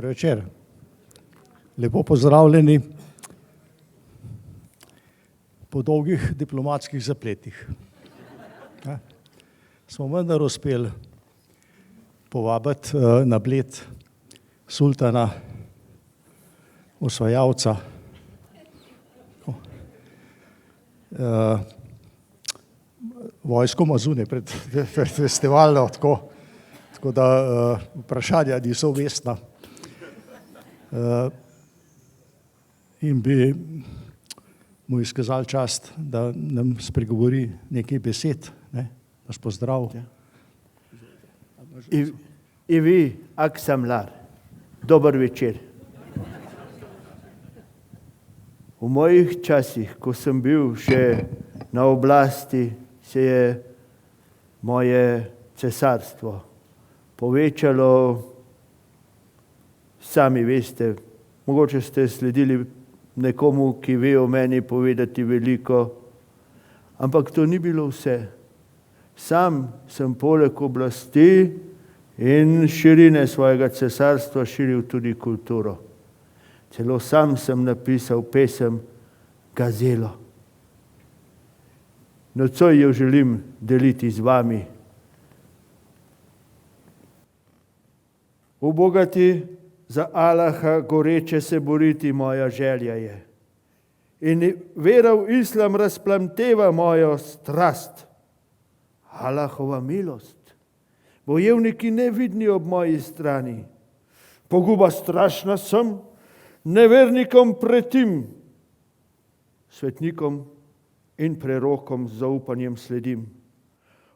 Dober večer. Lepo pozdravljeni po dolgih diplomatskih zapletih. Smo vendar uspeli povabiti na Bled sultana, osvajalca. Vojsko ima zunaj pred festivalno, tako da vprašanja niso vestna. In bi mu izkazali čast, da nam spregovori nekaj besed, nas pozdrav. I vi, Aksamlar, dober večer. V mojih časih, ko sem bil še na oblasti, se je moje cesarstvo povečalo, sami veste, mogoče ste sledili nekomu, ki ve o meni povedati veliko, ampak to ni bilo vse. Sam sem poleg oblasti in širine svojega cesarstva širil tudi kulturo. Celo sam sem napisal pesem Gazelo. Nocoj jo želim deliti z vami. Ubogati za Allaha goreče se boriti moja želja je. In vera v islam razplamteva mojo strast. Allahova milost. Bojevniki nevidni ob moji strani. Poguba strašna sem, nevernikom pretim. Svetnikom in prerokom z zaupanjem sledim.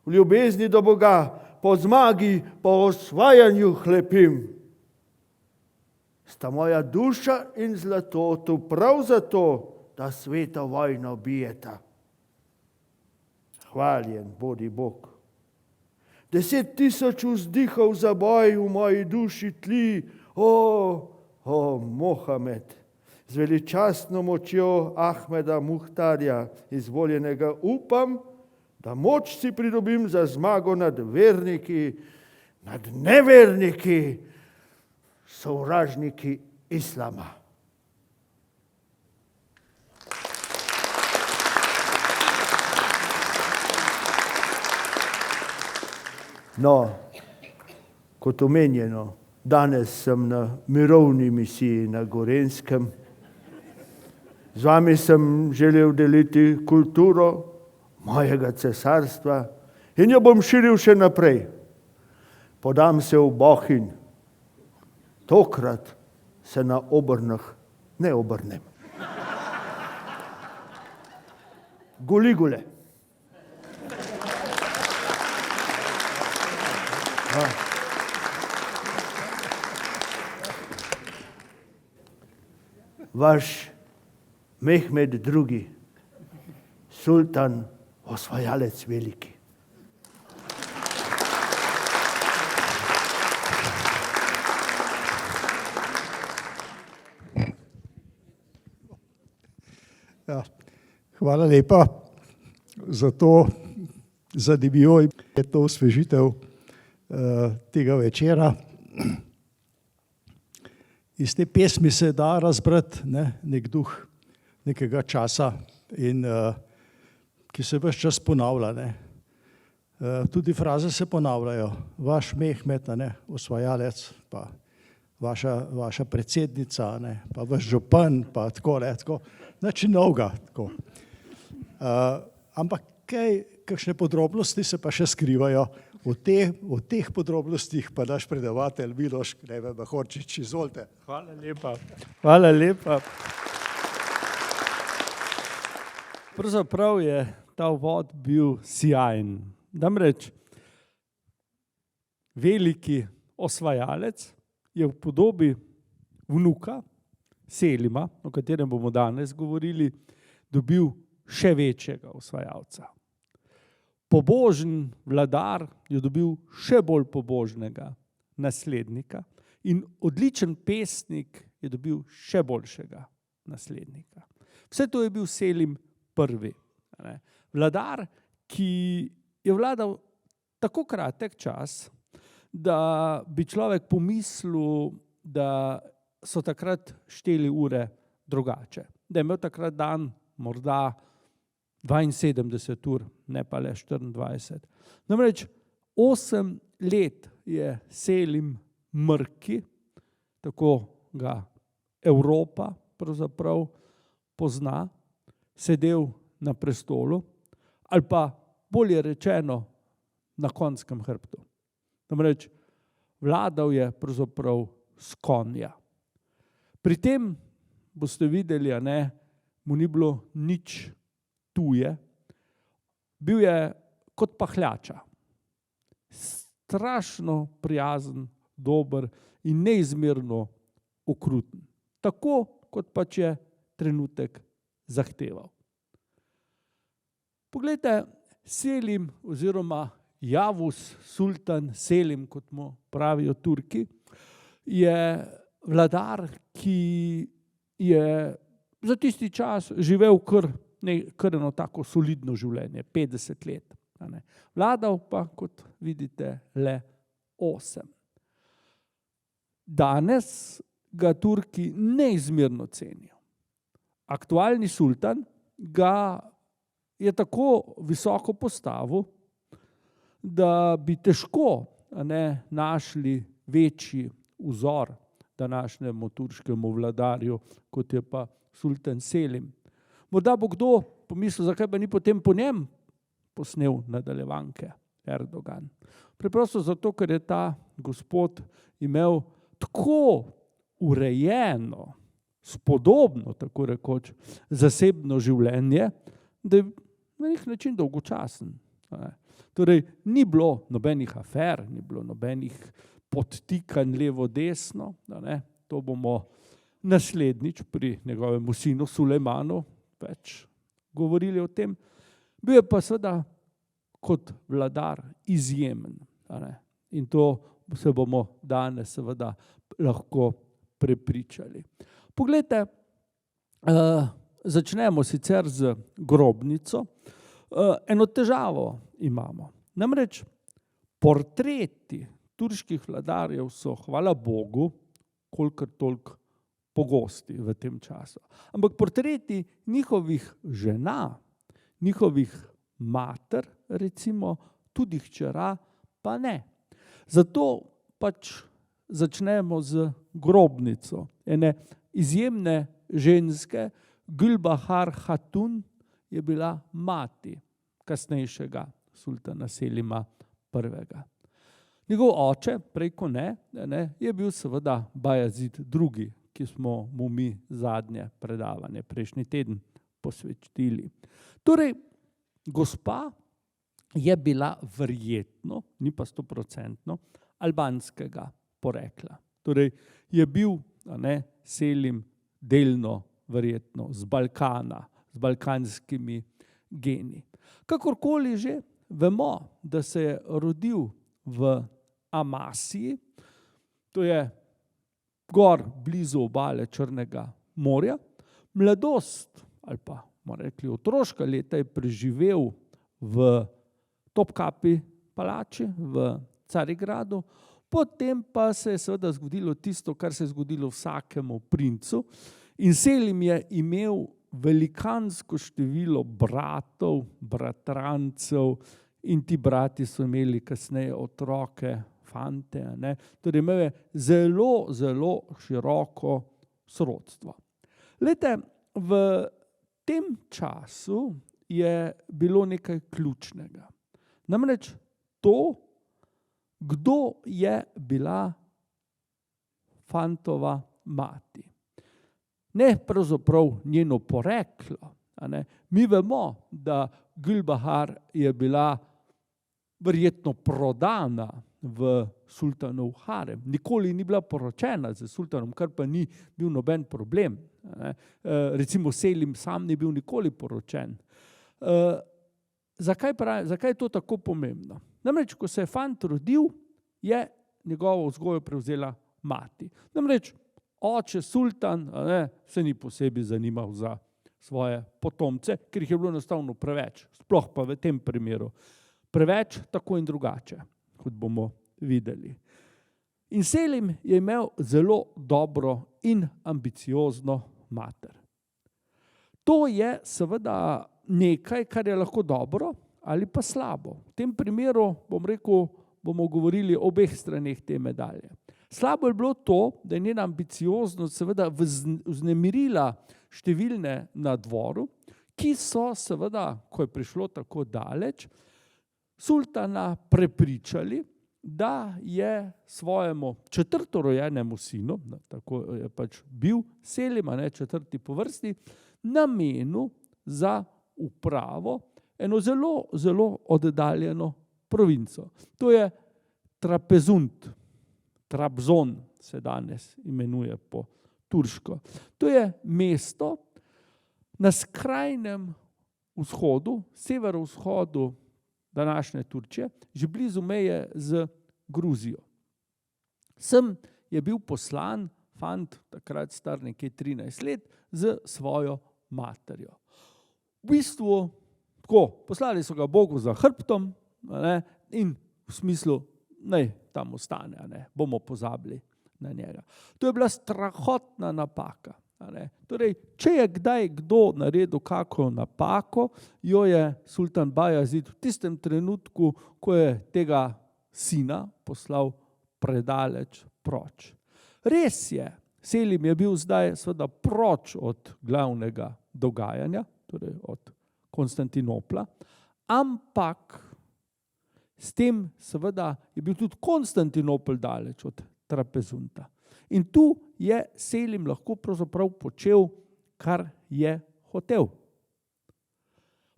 V ljubezni do Boga, po zmagi, po osvajanju hlepim. Sta moja duša in zlato tu prav zato, da sveta vojno bijeta. Hvaljen bodi Bog. 10 000 vzdihov za boj v moji duši tli, o Mohamed, z veličastno močjo Ahmeda Muhtarja, izvoljenega, upam, da moč si pridobim za zmago nad verniki, nad neverniki, sovražniki islama. No, kot omenjeno, danes sem na mirovni misiji na Gorenjskem. Z vami sem želel deliti kulturo mojega cesarstva in jo bom širil še naprej. Podam se v Bohinj. Tokrat se na obrnah ne obrnem. Guligule. Vaš Mehmed II, sultan, osvajalec veliki. Ja, hvala lepa za to zanimivo in to osvežitev tega večera. Iz te pesmi se da razbrati nek duh nekega časa, in ki se ves čas ponavlja. Tudi fraze se ponavljajo. Vaš Mehmed, osvajalec, pa vaša predsednica, pa vaš župan, pa tako. Znači novega. Ampak kakšne podrobnosti se pa še skrivajo. V teh podrobnostih pa naš predavatelj Miloš Mahorčič, izvolite. Hvala lepa. Hvala lepa. Pravzaprav je ta uvod bil sijajen. Namreč veliki osvajalec je v podobi vnuka Selima, o katerem bomo danes govorili, dobil še večjega osvajalca. Pobožen vladar je dobil še bolj pobožnega naslednika in odličen pesnik je dobil še boljšega naslednika. Vse to je bil Selim I. Vladar, ki je vladal tako kratek čas, da bi človek pomislil, da so takrat šteli ure drugače. Da je imel takrat dan morda 72 ur, ne pa le 24. Namreč 8 let je Selim Mrki, tako ga Evropa pravzaprav pozna, sedel na prestolu, ali pa bolje rečeno na konjskem hrbtu. Namreč vladal je pravzaprav s konja. Pri tem boste videli, mu ni bilo nič tuje. Bil je kot pahljača. Strašno prijazen, dober in neizmerno okruten. Tako, kot pač je trenutek zahteval. Poglejte, Selim oziroma Yavuz Sultan Selim, kot mu pravijo Turki, je vladar, ki je za tisti čas živel kar eno tako solidno življenje, 50 let. Vladal pa, kot vidite, le 8. Danes ga Turki neizmerno cenijo. Aktualni sultan ga je tako visoko postavil, da bi težko našli večji vzor današnjemu turškemu vladarju, kot je pa sultan Selim. Morda bo kdo pomislil, zakaj pa ni potem po njem posnel nadaljevanke Erdogan. Preprosto zato, ker je ta gospod imel tako urejeno, spodobno, tako rekoč, zasebno življenje, da je na nek način dolgočasen. Torej, ni bilo nobenih afer, ni bilo nobenih podtikanj levo-desno. To bomo naslednjič pri njegovem sinu Sulejmanu več govorili o tem. Bil je pa seveda kot vladar izjemen. In to se bomo danes seveda lahko prepričali. Poglejte, začnemo sicer z grobnico. Eno težavo imamo. Namreč portreti turških vladarjev so, hvala Bogu, kolikor toliko pogosti v tem času. Ampak portreti njihovih žena, njihovih mater, recimo, tudi hčera, pa ne. Zato pač začnemo z grobnico ene izjemne ženske. Gülbahar Hatun je bila mati kasnejšega sultana Selima I. Njegov oče, prej ko ne, je bil seveda Bajazid II., ki smo mu mi zadnje predavanje prejšnji teden posvetili. Torej, gospa je bila verjetno, ni pa 100%, albanskega porekla. Torej, je bil Selim delno verjetno z Balkana, z balkanskimi geni. Kakorkoli že, vemo, da se je rodil v Amasiji, to je gor blizu obale Črnega morja. Mladost, ali pa bomo rekli otroška leta, je preživel v Topkapi palači v Carigradu, potem pa se je seveda zgodilo tisto, kar se je zgodilo vsakemu princu, in Selim je imel velikansko število bratov, bratrancev, in ti brati so imeli kasneje otroke, fante. Torej imel je zelo, zelo široko sorodstvo. Glejte, v tem času je bilo nekaj ključnega. Namreč to, kdo je bila fantova mati. Ne pravzaprav njeno poreklo. Mi vemo, da Gülbahar je bila verjetno prodana v sultanov harem. Nikoli ni bila poročena z sultanom, kar pa ni bil noben problem. Recimo Selim sam ni bil nikoli poročen. Zakaj je to tako pomembno? Namreč, ko se je fant rodil, je njegovo vzgojo prevzela mati. Namreč oče sultan se ni posebej zanimal za svoje potomce, ker jih je bilo enostavno preveč, sploh pa v tem primeru. Preveč, tako in drugače, kot bomo videli. In Selim je imel zelo dobro in ambiciozno mater. To je seveda nekaj, kar je lahko dobro ali pa slabo. V tem primeru, bomo govorili o obeh straneh te medalje. Slabo je bilo to, da je njena ambicioznost seveda vznemirila številne na dvoru, ki so seveda, ko je prišlo tako daleč, sultana prepričali, da je svojemu četrtorojenemu sinu, tako je pač bil Selim, četrti po vrsti, namenil za upravo eno zelo, zelo oddaljeno provinco. To je Trapezunt, Trabzon se danes imenuje po turško. To je mesto na skrajnem vzhodu, severovzhodu današnje Turčije, že blizu meje z Gruzijo. Sem je bil poslan fant, takrat star nekje 13 let, z svojo materjo. V bistvu, tako, poslali so ga Bogu za hrbtom, in v smislu, naj tam ostane, bomo pozabili na njega. To je bila strahotna napaka. Torej, če je kdaj kdo naredil kako napako, jo je sultan Bajazid v tistem trenutku, ko je tega sina poslal predaleč proč. Res je, Selim je bil zdaj seveda proč od glavnega dogajanja, torej od Konstantinopla, ampak s tem seveda je bil tudi Konstantinopel daleč od Trapezunta. In tu je Selim lahko pravzaprav počel, kar je hotel.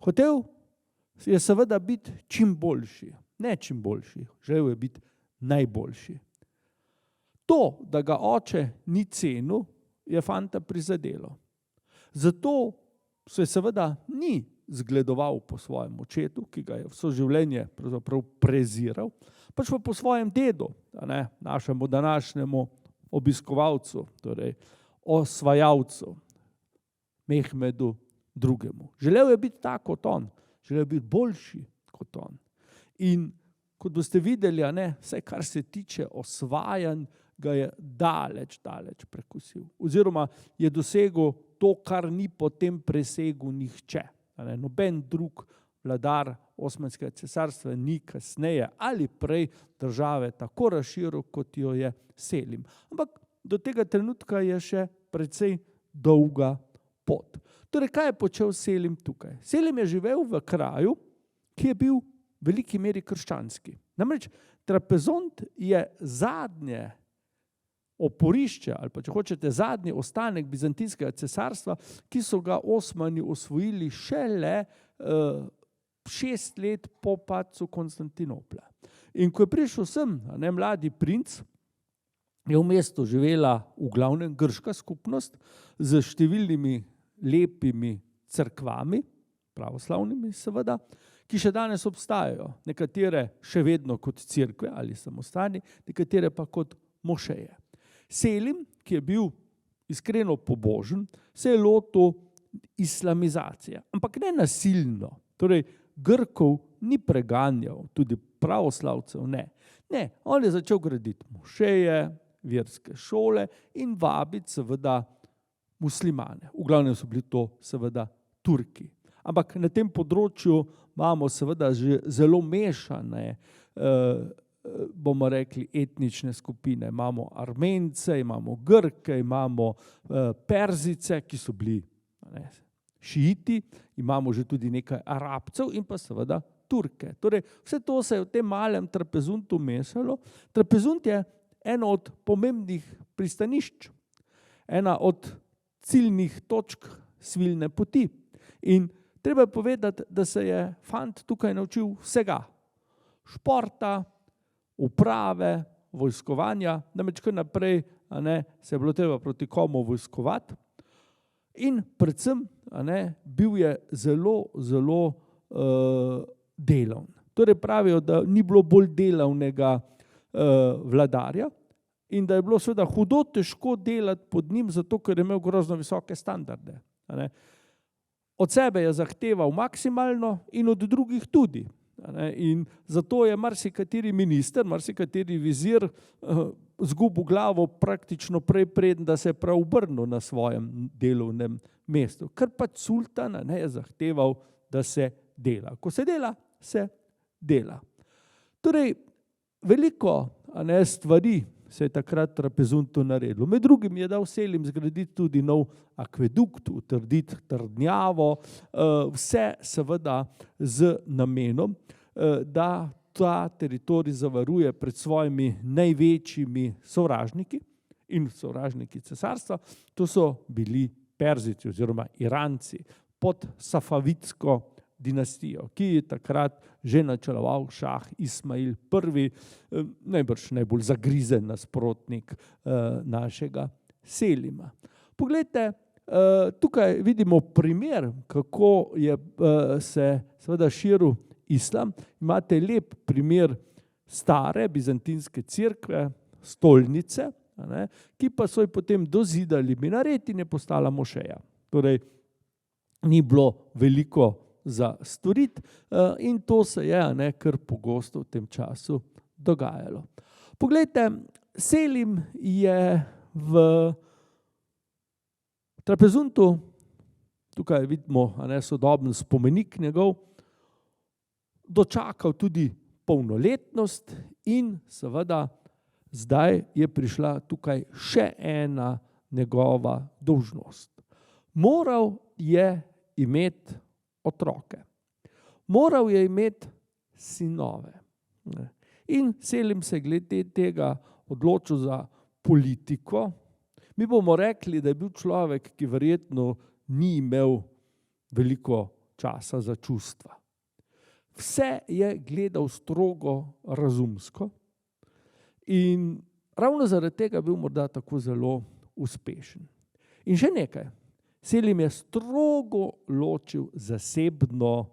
Hotel je seveda biti čim boljši, ne čim boljši, želel je biti najboljši. To, da ga oče ni cenil, je fanta prizadelo. Zato se seveda ni zgledoval po svojem očetu, ki ga je vse življenje pravzaprav preziral, pač pa po svojem dedu, našemu današnjemu obiskovalcu, torej osvajalcu, Mehmedu II. Želel je biti tak kot on, želel je biti boljši kot on. In kot boste videli, vse kar se tiče osvajanj, ga je daleč prekusil. Oziroma je dosegel to, kar ni potem presegel nihče. Noben drug vladar Osmanskega cesarstva ni kasneje ali prej države tako razširil, kot jo je Selim. Ampak do tega trenutka je še precej dolga pot. Torej, kaj je počel Selim tukaj? Selim je živel v kraju, ki je bil v veliki meri krščanski. Namreč Trapezunt je zadnje oporišče, ali pa če hočete zadnji ostanek Bizantinskega cesarstva, ki so ga Osmani osvojili šele 6 let po padcu Konstantinopla. In ko je prišel sem, mladi princ, je v mestu živela v glavnem grška skupnost z številnimi lepimi cerkvami, pravoslavnimi seveda, ki še danes obstajajo. Nekatere še vedno kot cerkve ali samostani, nekatere pa kot mošeje. Selim, ki je bil iskreno pobožen, se je lotil islamizacije, ampak ne nasilno. Torej, Grkov ni preganjal, tudi pravoslavcev ne. Ne, on je začel graditi mošeje, verske šole in vabiti seveda muslimane. V glavnem so bili to seveda Turki. Ampak na tem področju imamo seveda že zelo mešane bomo rekli, etnične skupine. Imamo Armence, imamo Grke, imamo Perzice, ki so bili šiiti, imamo že tudi nekaj Arabcev in pa seveda Turke. Torej, vse to se je v tem malem Trapezuntu mešalo. Trapezunt je eno od pomembnih pristanišč, ena od ciljnih točk svilne poti. In treba je povedati, da se je fant tukaj naučil vsega. Športa, uprave, vojskovanja, namreč kar naprej se je bilo treba proti komu vojskovati. In predvsem bil je zelo, zelo delavn. Torej pravijo, da ni bilo bolj delavnega vladarja in da je bilo seveda hudo težko delati pod njim, zato ker je imel grozno visoke standarde. Od sebe je zahteval maksimalno in od drugih tudi. In zato je marsikateri minister, marsikateri vizir zgubil glavo praktično prej, preden da se je prav obrnil na svojem delovnem mestu. Ker pač sultan je zahteval, da se dela. Ko se dela, se dela. Torej, veliko stvari se je takrat Trapezuntu naredilo. Med drugim je dal Selim zgraditi tudi nov akvedukt, utrditi trdnjavo, vse seveda z namenom, da ta teritorij zavaruje pred svojimi največjimi sovražniki in sovražniki cesarstva. To so bili Perzijci oziroma Iranci pod Safavitsko dinastijo, ki je takrat že načeloval šah Ismail I, najbrž najbolj zagrizen nasprotnik našega Selima. Poglejte, tukaj vidimo primer, kako je se seveda širil islam. Imate lep primer stare bizantinske cerkve, stolnice, ki pa so jo potem dozidali minaret in je postala mošeja. Torej, ni bilo veliko za storiti in to se je kar pogosto v tem času dogajalo. Poglejte, Selim je v Trapezuntu, tukaj vidimo sodoben spomenik njegov, dočakal tudi polnoletnost in seveda zdaj je prišla tukaj še ena njegova dolžnost. Moral je imeti otroke. Moral je imeti sinove. In Selim se glede tega odločil za politiko. Mi bomo rekli, da je bil človek, ki verjetno ni imel veliko časa za čustva. Vse je gledal strogo razumsko in ravno zaradi tega je bil morda tako zelo uspešen. In še nekaj. Selim je strogo ločil zasebno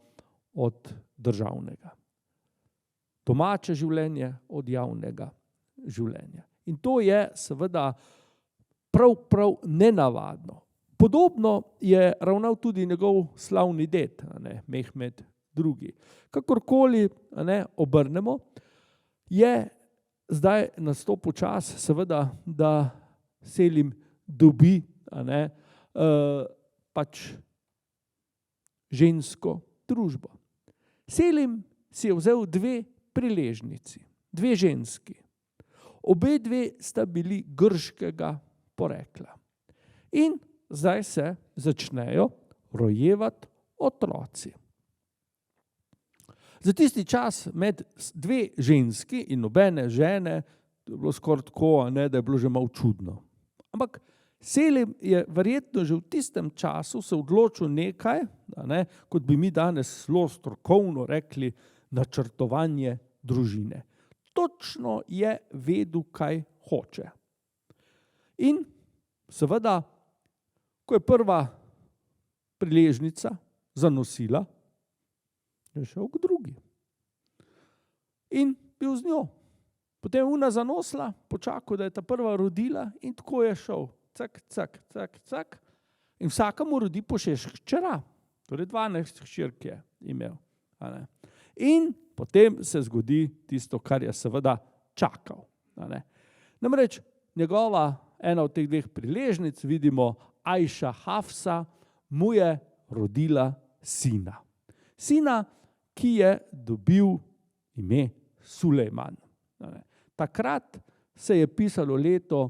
od državnega. Domače življenje od javnega življenja. In to je seveda prav nenavadno. Podobno je ravnal tudi njegov slavni ded, Mehmed II. Kakorkoli obrnemo, je zdaj nastopil čas, seveda, da Selim dobi pač žensko družbo. Selim si je vzel dve priležnici, dve ženski. Obe dve sta bili grškega porekla. In zdaj se začnejo rojevati otroci. Za tisti čas med dve ženski in nobene žene, to je bilo skoraj tako, da je bilo že malo čudno. Ampak Selim je verjetno že v tistem času se odločil nekaj, kot bi mi danes zelo strokovno rekli, načrtovanje družine. Točno je vedel, kaj hoče. In seveda, ko je prva priležnica zanosila, je šel k drugi. In bil z njo. Potem je ona zanosila, počakal, da je ta prva rodila in tako je šel. Cak, cak, cak, cak. In vsakemu rodi po 6 hčera. Torej 12 hčerk je imel. In potem se zgodi tisto, kar je seveda čakal. Namreč njegova, ena od teh dveh priležnic, vidimo, Ajša Hafsa, mu je rodila sina. Sina, ki je dobil ime Sulejman. Takrat se je pisalo leto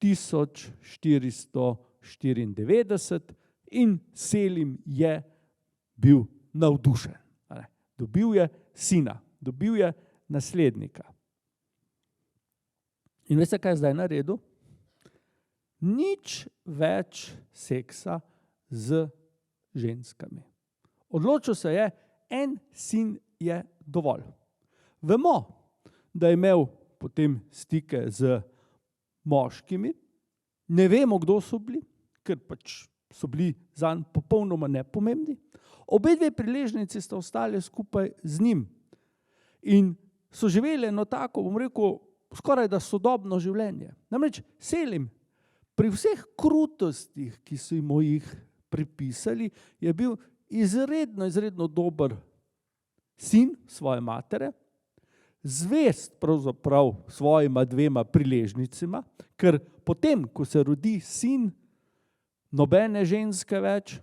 1494 in Selim je bil navdušen. Dobil je sina, dobil je naslednika. In veste, kaj je zdaj naredil? Nič več seksa z ženskami. Odločil se je, en sin je dovolj. Vemo, da je imel potem stike z moškimi, ne vemo, kdo so bili, ker pač so bili zanj popolnoma nepomembni. Obe dve priležnici sta ostali skupaj z njim in so živeli eno tako, bom rekel, skoraj da sodobno življenje. Namreč Selim pri vseh krutostih, ki so mu jih pripisali, je bil izredno dober sin svoje matere, zvest pravzaprav svojima dvema priležnicama, ker potem, ko se rodi sin, nobene ženske več,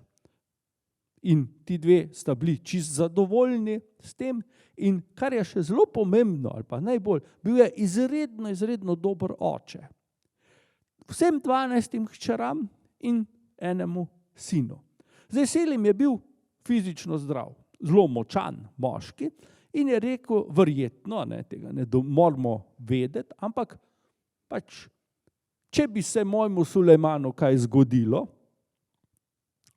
in ti dve sta bili čist zadovoljni s tem, in kar je še zelo pomembno, ali pa najbolj, bil je izredno dober oče. Vsem 12 hčeram in enemu sinu. Zdaj Selim je bil fizično zdrav, zelo močan moški in je rekel, verjetno, tega ne moramo vedeti, ampak pač, če bi se mojemu Sulejmanu kaj zgodilo,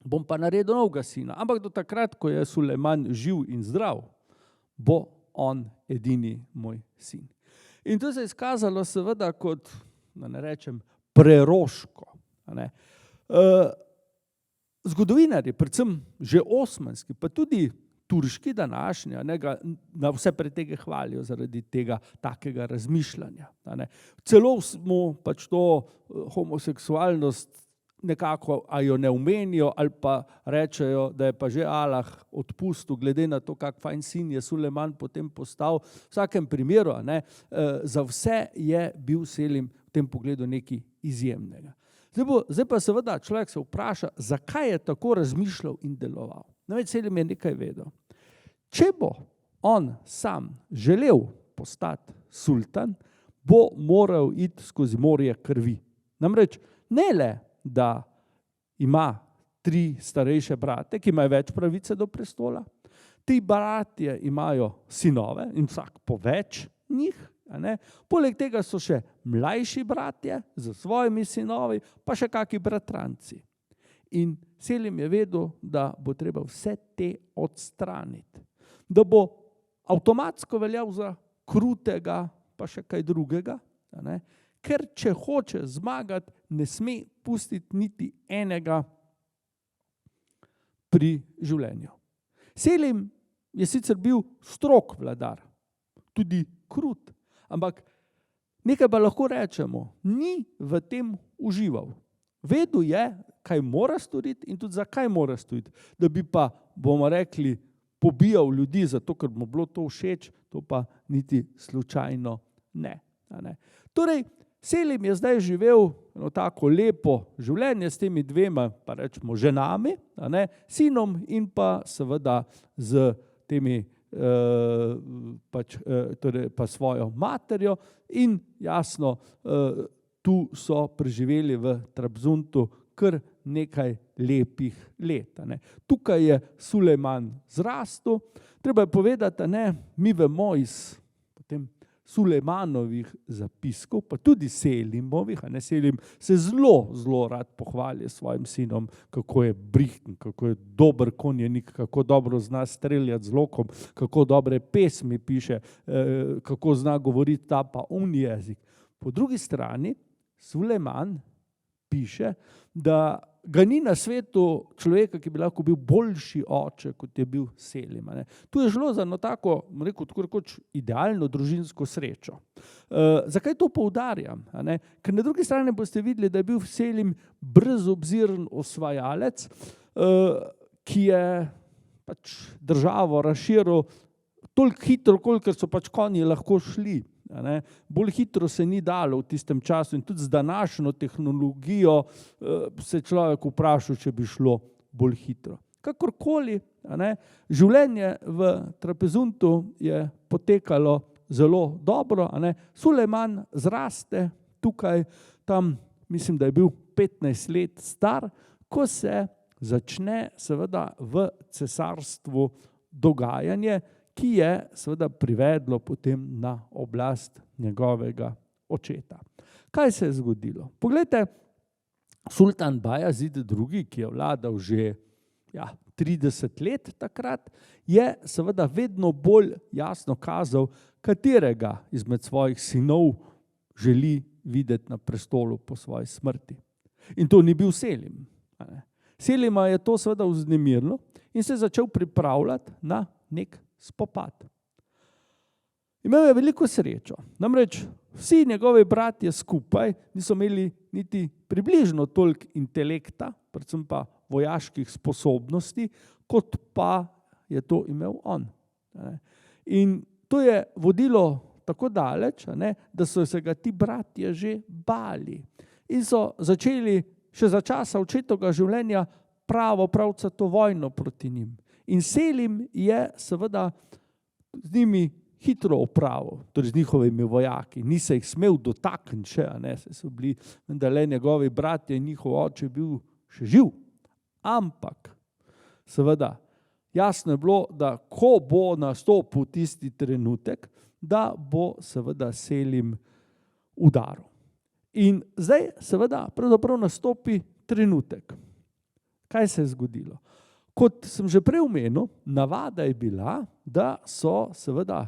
bom pa naredil novega sina. Ampak do takrat, ko je Sulejman živ in zdrav, bo on edini moj sin. In to se je izkazalo seveda kot, da ne rečem, preroško. Zgodovinarji, predvsem že osmanski, pa tudi turški današnji, ga na vse pretege hvalijo zaradi tega takega razmišljanja. Celo smo pač to homoseksualnost nekako, a jo ne omenijo, ali pa rečejo, da je pa že Allah odpustil, glede na to, kak fajn sin je Sulejman potem postal. V vsakem primeru, za vse je bil Selim v tem pogledu nekaj izjemnega. Zdaj pa seveda človek se vpraša, zakaj je tako razmišljal in deloval. Namreč Selim je nekaj vedel. Če bo on sam želel postati sultan, bo moral iti skozi morje krvi. Namreč ne le, da ima 3 starejše brate, ki imajo več pravice do prestola. Ti bratje imajo sinove in vsak po več njih. Poleg tega so še mlajši bratje z svojimi sinovi, pa še kakšni bratranci. In Selim je vedel, da bo treba vse te odstraniti. Da bo avtomatsko veljal za krutega, pa še kaj drugega. Ker če hoče zmagati, ne sme pustiti niti enega pri življenju. Selim je sicer bil strog vladar, tudi krut, ampak nekaj pa lahko rečemo, ni v tem užival. Vedel je, kaj mora storiti in tudi zakaj mora storiti. Da bi pa, bomo rekli, pobijal ljudi, zato ker mu bilo to všeč, to pa niti slučajno ne. Torej, Selim je zdaj živel eno tako lepo življenje s temi dvema, pa rečemo, ženami, sinom in pa seveda z temi, torej pa svojo materjo in jasno, tu so preživeli v Trabzuntu kar nekaj lepih let. Tukaj je Sulejman zrastel, treba je povedati, mi vemo iz potem Sulejmanovih zapiskov, pa tudi Selimovih, Selim se zelo rad pohvali svojim sinom, kako je brihten, kako je dober konjenik, kako dobro zna streljati z lokom, kako dobre pesmi piše, kako zna govoriti ta pa jezik. Po drugi strani Sulejman piše, da ga ni na svetu človeka, ki bi lahko bil boljši oče, kot je bil Selim. Tu je šlo za eno tako, rekel, tako rekoč idealno družinsko srečo. Zakaj to poudarjam? Ker na drugi strani boste videli, da je bil Selim brezobziren osvajalec, ki je pač državo razširil toliko hitro, kolikor so pač konji lahko šli. Bolj hitro se ni dalo v tistem času in tudi z današnjo tehnologijo se človek vprašal, če bi šlo bolj hitro. Kakorkoli, življenje v Trabzuntu je potekalo zelo dobro. Sulejman zraste tukaj, tam mislim, da je bil 15 let star, ko se začne seveda v cesarstvu dogajanje, ki je seveda privedlo potem na oblast njegovega očeta. Kaj se je zgodilo? Poglejte, sultan Bajazid II., ki je vladal že 30 let takrat, je seveda vedno bolj jasno kazal, katerega izmed svojih sinov želi videti na prestolu po svoji smrti. In to ni bil Selim. Selima je to seveda vznemirilo in se je začel pripravljati na nek spopad. Imel je veliko srečo, namreč vsi njegovi bratje skupaj niso imeli niti približno toliko intelekta, predvsem pa vojaških sposobnosti, kot pa je to imel on. In to je vodilo tako daleč, da so se ga ti bratje že bali. In so začeli še za časa očetovega življenja pravcato vojno proti njim. In Selim je seveda z njimi hitro opravil, torej z njihovimi vojaki. Ni se jih smel dotakniti še, se so bili vendar njegovi bratje in njihov oče bil še živ. Ampak seveda jasno je bilo, da ko bo nastopil tisti trenutek, da bo seveda Selim udaril. In zdaj seveda pravzaprav nastopi trenutek. Kaj se je zgodilo? Kot sem že prej omenil, navada je bila, da so seveda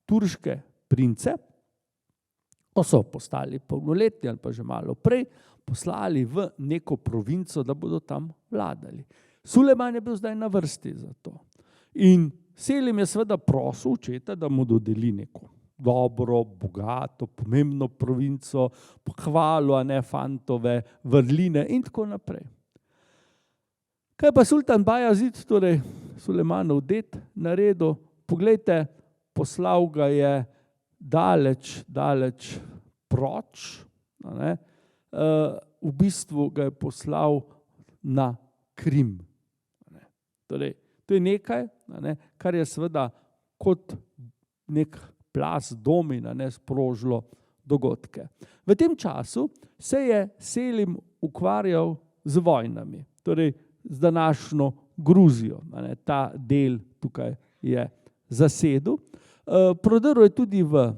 turške prince, ko so postali polnoletni ali pa že malo prej, poslali v neko provinco, da bodo tam vladali. Sulejman je bil zdaj na vrsti za to. In Selim je seveda prosil očeta, da mu dodeli neko dobro, bogato, pomembno provinco, pohvalil fantove vrline in tako naprej. Kaj pa sultan Bajazid, torej Sulejmanov ded, naredil? Poglejte, poslal ga je daleč proč, v bistvu ga je poslal na Krim. Torej, to je nekaj, kar je seveda kot nek plaz domina sprožilo dogodke. V tem času se je Selim ukvarjal z vojnami, torej z današnjo Gruzijo. Ta del tukaj je zasedel. Prodrl je tudi v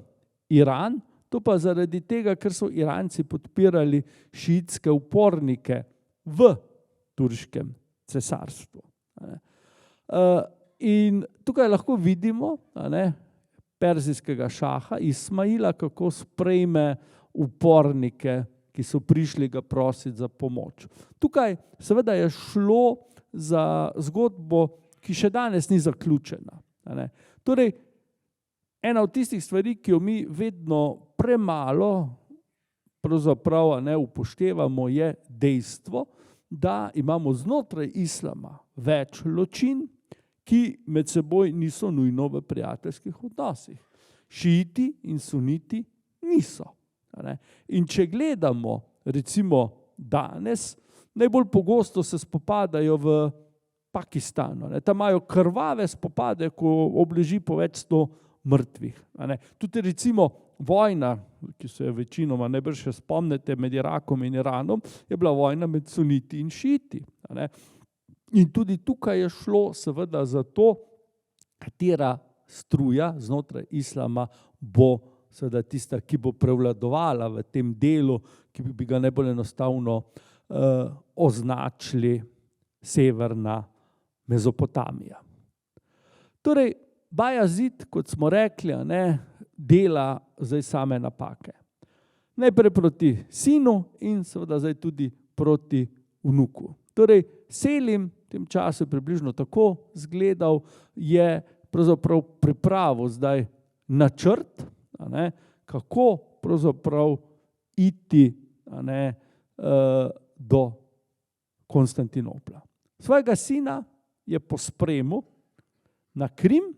Iran, to pa zaradi tega, ker so Iranci podpirali šiitske upornike v turškem cesarstvu. In tukaj lahko vidimo perzijskega šaha Ismaila, kako sprejme upornike, ki so prišli ga prositi za pomoč. Tukaj seveda je šlo za zgodbo, ki še danes ni zaključena. Torej, ena od tistih stvari, ki jo mi vedno premalo pravzaprav upoštevamo, je dejstvo, da imamo znotraj islama več ločin, ki med seboj niso nujno v prijateljskih odnosih. Šiiti in suniti niso. In če gledamo recimo danes, najbolj pogosto se spopadajo v Pakistanu. Tam imajo krvave spopade, ko obleži po več 100 mrtvih. Tudi recimo vojna, ki se je večinoma najbrž še spomnite med Irakom in Iranom, je bila vojna med suniti in šiiti. In tudi tukaj je šlo seveda za to, katera struja znotraj islama bo seveda tista, ki bo prevladovala v tem delu, ki bi ga najbolj enostavno označili severna Mezopotamija. Torej, Bajazid, kot smo rekli, dela zdaj same napake. Najprej proti sinu in seveda zdaj tudi proti vnuku. Torej, Selim v tem času približno tako zgledal, je pravzaprav pripravil zdaj načrt, kako pravzaprav iti do Konstantinopla. Svojega sina je pospremil na Krim,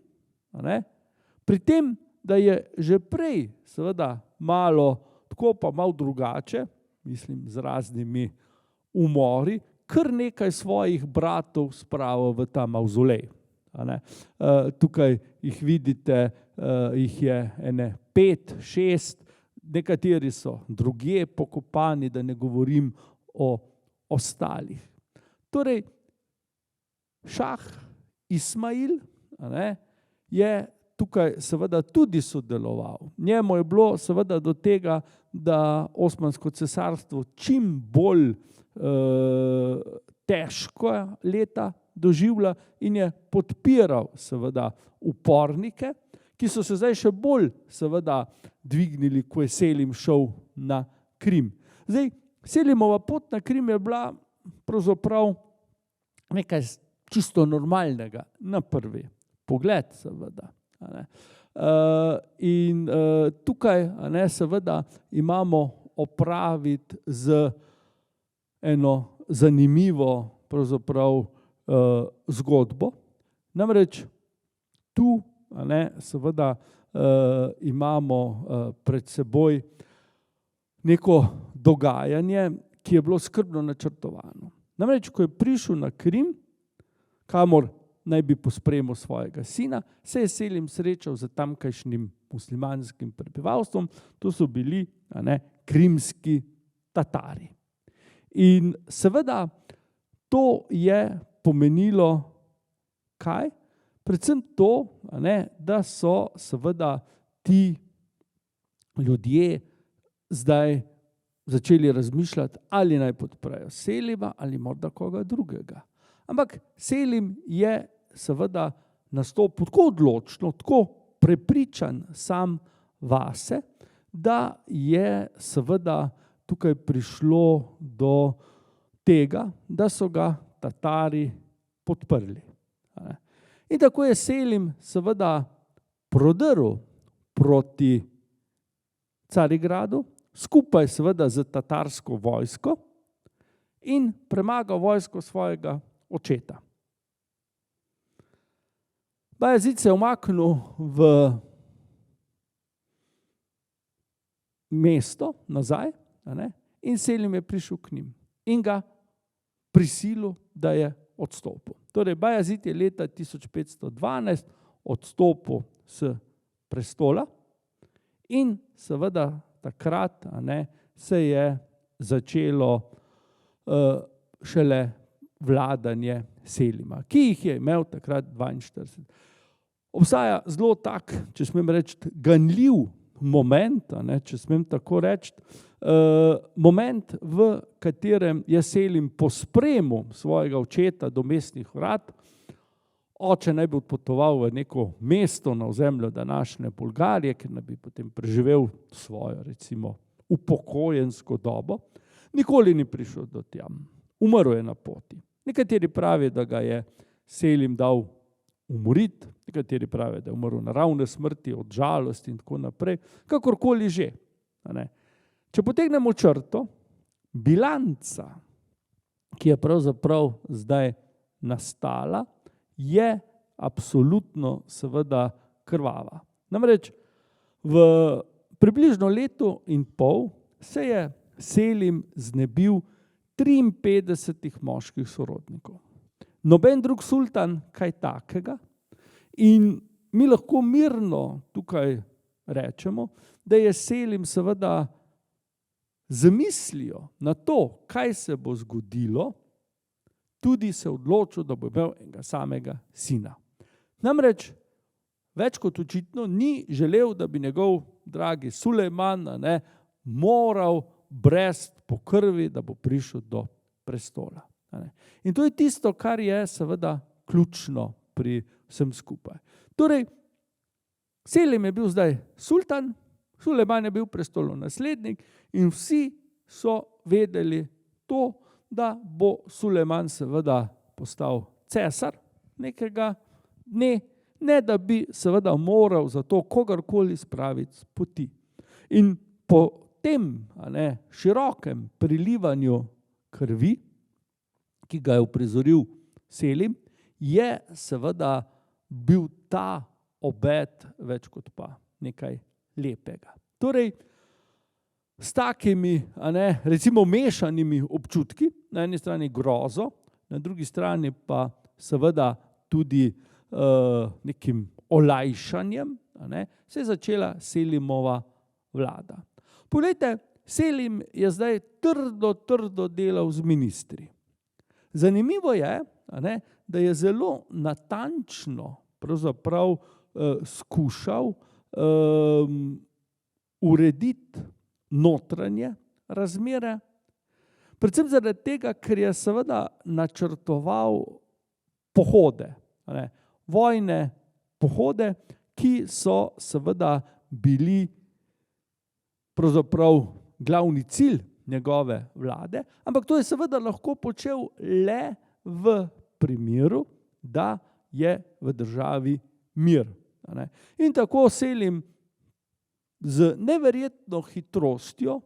pri tem, da je že prej seveda malo, tako pa malo drugače, mislim z raznimi umori, kar nekaj svojih bratov spravil v ta mavzolej. Tukaj jih vidite, jih je 5, 6, nekateri so drugje pokopani, da ne govorim o ostalih. Torej, šah Ismail je tukaj seveda tudi sodeloval. Njemu je bilo seveda do tega, da Osmansko cesarstvo čim bolj težko leta doživlja in je podpiral seveda upornike, ki so se zdaj še bolj seveda dvignili, ko je Selim šel na Krim. Zdaj, Selimova pot na Krim je bila pravzaprav nekaj čisto normalnega, na prvi pogled seveda. In tukaj seveda imamo opraviti z eno zanimivo pravzaprav zgodbo. Namreč tu seveda imamo pred seboj neko dogajanje, ki je bilo skrbno načrtovano. Namreč, ko je prišel na Krim, kamor naj bi pospremil svojega sina, se je Selim srečal z tamkajšnjim muslimanskim prebivalstvom, to so bili krimski Tatari. In seveda to je pomenilo kaj? Predvsem to, da so seveda ti ljudje zdaj začeli razmišljati, ali naj podprejo Selima ali morda koga drugega. Ampak Selim je seveda nastopil tako odločno, tako prepričan sam vase, da je seveda tukaj prišlo do tega, da so ga Tatari podprli. In tako je Selim seveda prodrl proti Carigradu, skupaj seveda z tatarsko vojsko in premagal vojsko svojega očeta. Bajazid se je umaknil v mesto nazaj, in Selim je prišel k njim in ga prisilil, da je odstopil. Torej, Bajazid je leta 1512 odstopil s prestola in seveda takrat se je začelo šele vladanje Selima, ki jih je imel takrat 42. Obstaja zelo tak, če smem reči, ganljiv moment, če smem tako reči, moment, v katerem je Selim pospremil svojega očeta do mestnih vrat. Oče naj bi odpotoval v neko mesto na ozemlju današnje Bolgarije, ker naj bi potem preživel svojo, recimo, upokojensko dobo. Nikoli ni prišel do tja. Umrl je na poti. Nekateri pravijo, da ga je Selim dal umoriti, nekateri pravijo, da je umrl naravne smrti, od žalosti in tako naprej. Kakorkoli že. Če potegnemo črto, bilanca, ki je pravzaprav zdaj nastala, je absolutno seveda krvava. Namreč v približno letu in pol se je Selim znebil 53 moških sorodnikov. Noben drug sultan kaj takega in mi lahko mirno tukaj rečemo, da je Selim seveda z mislijo na to, kaj se bo zgodilo, tudi se odločil, da bo imel enega samega sina. Namreč več kot očitno ni želel, da bi njegov dragi Sulejman moral bresti po krvi, da bo prišel do prestola. In to je tisto, kar je seveda ključno pri vsem skupaj. Torej, Selim je bil zdaj sultan, Sulejman je bil prestolonaslednik in vsi so vedeli to, da bo Sulejman seveda postal cesar nekega dne, ne da bi seveda moral za to kogarkoli spraviti s poti. In po tem širokem prilivanju krvi, ki ga je uprizoril Selim, je seveda bil ta obet več kot pa nekaj lepega. Torej, s takimi, recimo mešanimi občutki, na eni strani grozo, na drugi strani pa seveda tudi nekim olajšanjem, se je začela Selimova vlada. Poglejte, Selim je zdaj trdo delal z ministri. Zanimivo je, da je zelo natančno pravzaprav skušal urediti notranje razmere, predvsem zaradi tega, ker je seveda načrtoval pohode, vojne pohode, ki so seveda bili pravzaprav glavni cilj njegove vlade, ampak to je seveda lahko počel le v primeru, da je v državi mir. In tako Selim z neverjetno hitrostjo,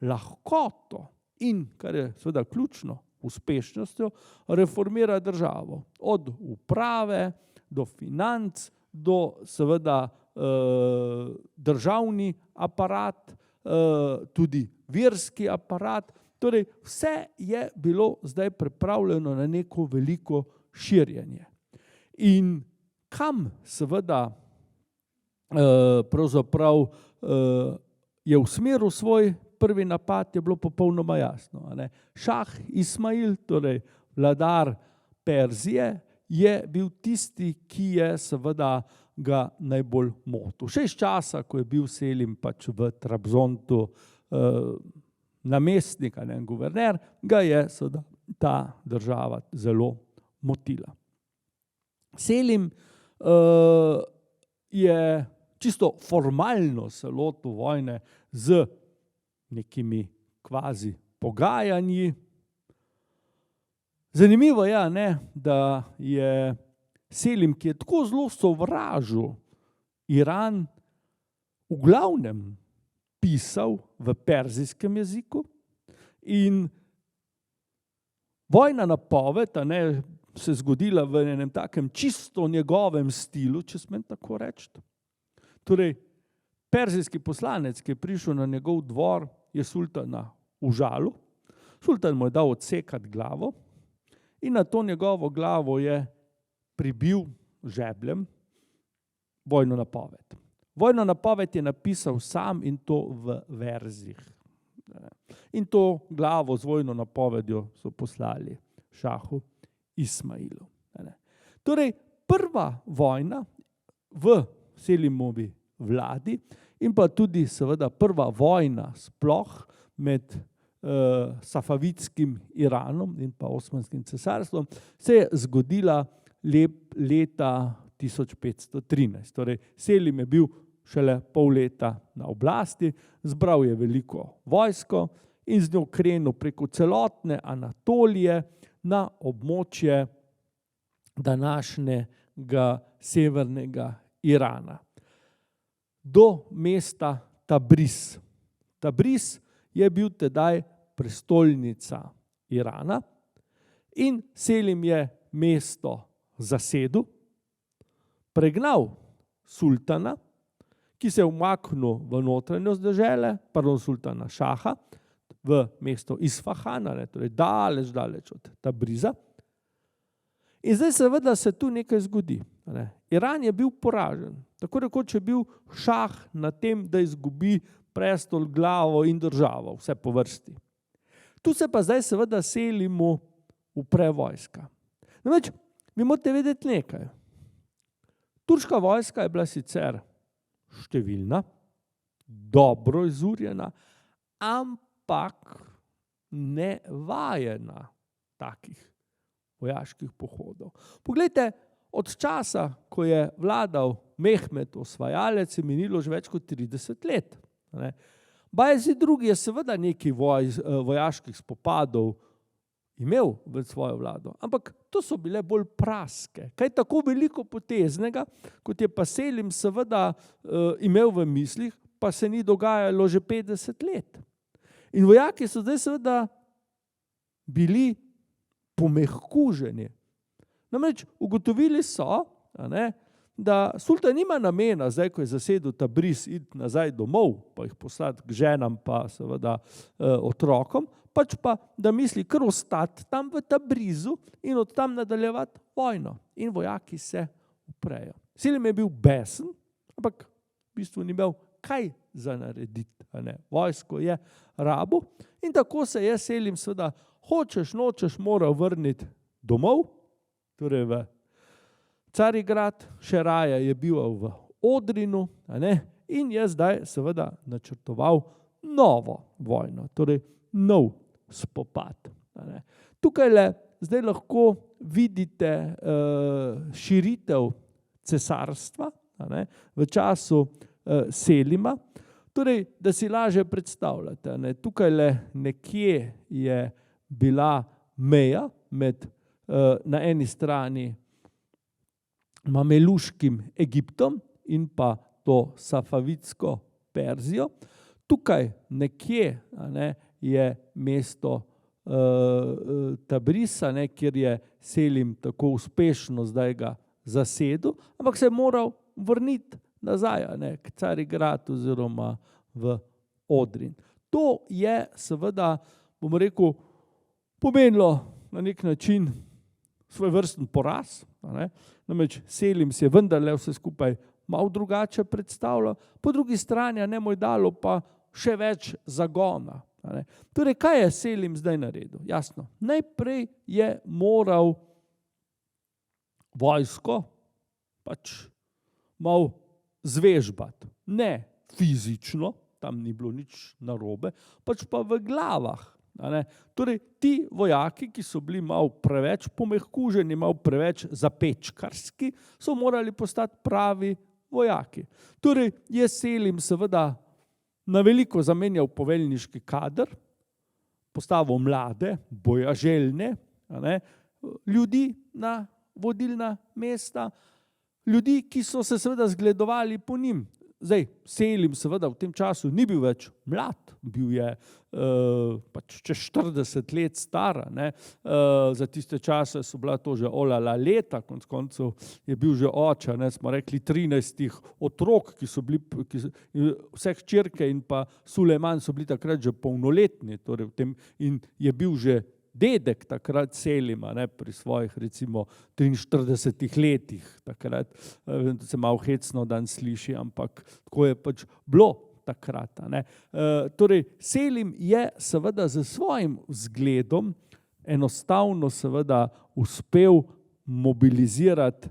lahkoto in, kar je seveda ključno, uspešnostjo reformira državo. Od uprave do financ, do seveda državni aparat, tudi verski aparat. Torej, vse je bilo zdaj pripravljeno na neko veliko širjenje. In kam seveda pravzaprav je usmeril svoj prvi napad, je bilo popolnoma jasno. Šah Ismail, torej vladar Perzije, je bil tisti, ki je seveda ga najbolj motil. Še iz časa, ko je bil Selim pač v Trabzontu namestnik, guverner, ga je seveda ta država zelo motila. Selim je čisto formalno se lotil vojne z nekimi kvazi pogajanji. Zanimivo je, da je Selim, ki je tako zelo sovražil Iran, v glavnem pisal v perzijskem jeziku in vojna napoved se je zgodila v enem takem čisto njegovem stilu, če smem tako reči. Torej, perzijski poslanec, ki je prišel na njegov dvor, je sultana užalil. Sultan mu je dal odsekati glavo in na to njegovo glavo je pribil žebljem vojno napoved. Vojno napoved je napisal sam in to v verzih. In to glavo z vojno napovedjo so poslali šahu Ismailu. Torej, prva vojna v Selimovi vladi in pa tudi seveda prva vojna sploh med safavitskim Iranom in pa Osmanskim cesarstvom se je zgodila leta 1513. Torej, Selim je bil šele pol leta na oblasti, zbral je veliko vojsko in z njo krenil preko celotne Anatolije na območje današnjega severnega Irana. Do mesta Tabriz. Tabriz je bil tedaj prestolnica Irana in Selim je mesto zasedel, pregnal sultana, ki se je umaknil v notranjost dežele, sultana Šaha, v mesto Isfahana, torej daleč od Tabriza. In zdaj seveda se tu nekaj zgodi. Iran je bil poražen, tako rekoč je bil šah na tem, da izgubi prestol, glavo in državo, vse po vrsti. Tu se pa zdaj seveda Selimu upre vojska. Namreč, vi morate vedeti nekaj. Turška vojska je bila sicer številna, dobro izurjena, ampak nevajena takih vojaških pohodov. Poglejte, od časa, ko je vladal Mehmed osvajalec, je minilo že več kot 30 let. Bajazid II je seveda nekaj vojaških spopadov imel v svojo vlado, ampak to so bile bolj praske. Kaj tako veliko poteznega, kot je pa Selim seveda imel v mislih, pa se ni dogajalo že 50 let. In vojaki so zdaj seveda bili pomehkuženi. Namreč ugotovili so, da sultan nima namena, zdaj ko je zasedel Tabriz, iti nazaj domov, pa jih poslati k ženam, pa seveda otrokom, pač pa, da misli kar ostati tam v Tabrizu in od tam nadaljevati vojno. In vojaki se uprejo. Selim je bil besen, ampak v bistvu ni imel kaj za narediti. Vojsko je rabil in tako se je Selim seveda hočeš, nočeš moral vrniti domov, torej v Carigrad, še raje je bil v Odrinu in je zdaj seveda načrtoval novo vojno, torej nov spopad. Tukaj zdaj lahko vidite širitev cesarstva v času Selima, torej da si lažje predstavljate. Tukaj nekje je bila meja med na eni strani mameluškim Egiptom in pa to safavitsko Perzijo. Tukaj nekje je mesto Tabrisa, kjer je Selim tako uspešno zdaj ga zasedel, ampak se je moral vrniti nazaj, k Carigrad oziroma v Odrin. To je seveda, bomo rekel, pomenilo na nek način svojvrsten poraz. Namreč Selim si je vendarle vse skupaj malo drugače predstavljal, po drugi strani mu je dalo pa še več zagona. Torej, kaj je Selim zdaj naredil? Jasno, najprej je moral vojsko pač malo zvežbati. Ne fizično, tam ni bilo nič narobe, pač pa v glavah. Torej, ti vojaki, ki so bili malo preveč pomehkuženi, malo preveč zapečkarski, so morali postati pravi vojaki. Torej, je Selim seveda na veliko zamenjal poveljniški kader, postavil mlade, bojaželjne, ljudi na vodilna mesta, ljudi, ki so se seveda zgledovali po njim. Zdaj, Selim seveda v tem času ni bil več mlad, bil je pač čez 40 let star, za tiste čase so bila to že olala leta, konec koncev je bil že oče, smo rekli 13 otrok, ki so bili, vse hčerke in pa Sulejman so bili takrat že polnoletni, torej v tem, in je bil že dedek takrat Selima, pri svojih recimo 43 letih, takrat, se malo hecno dan sliši, ampak tako je pač bilo takrat. Torej, Selim je seveda z svojim vzgledom enostavno seveda uspel mobilizirati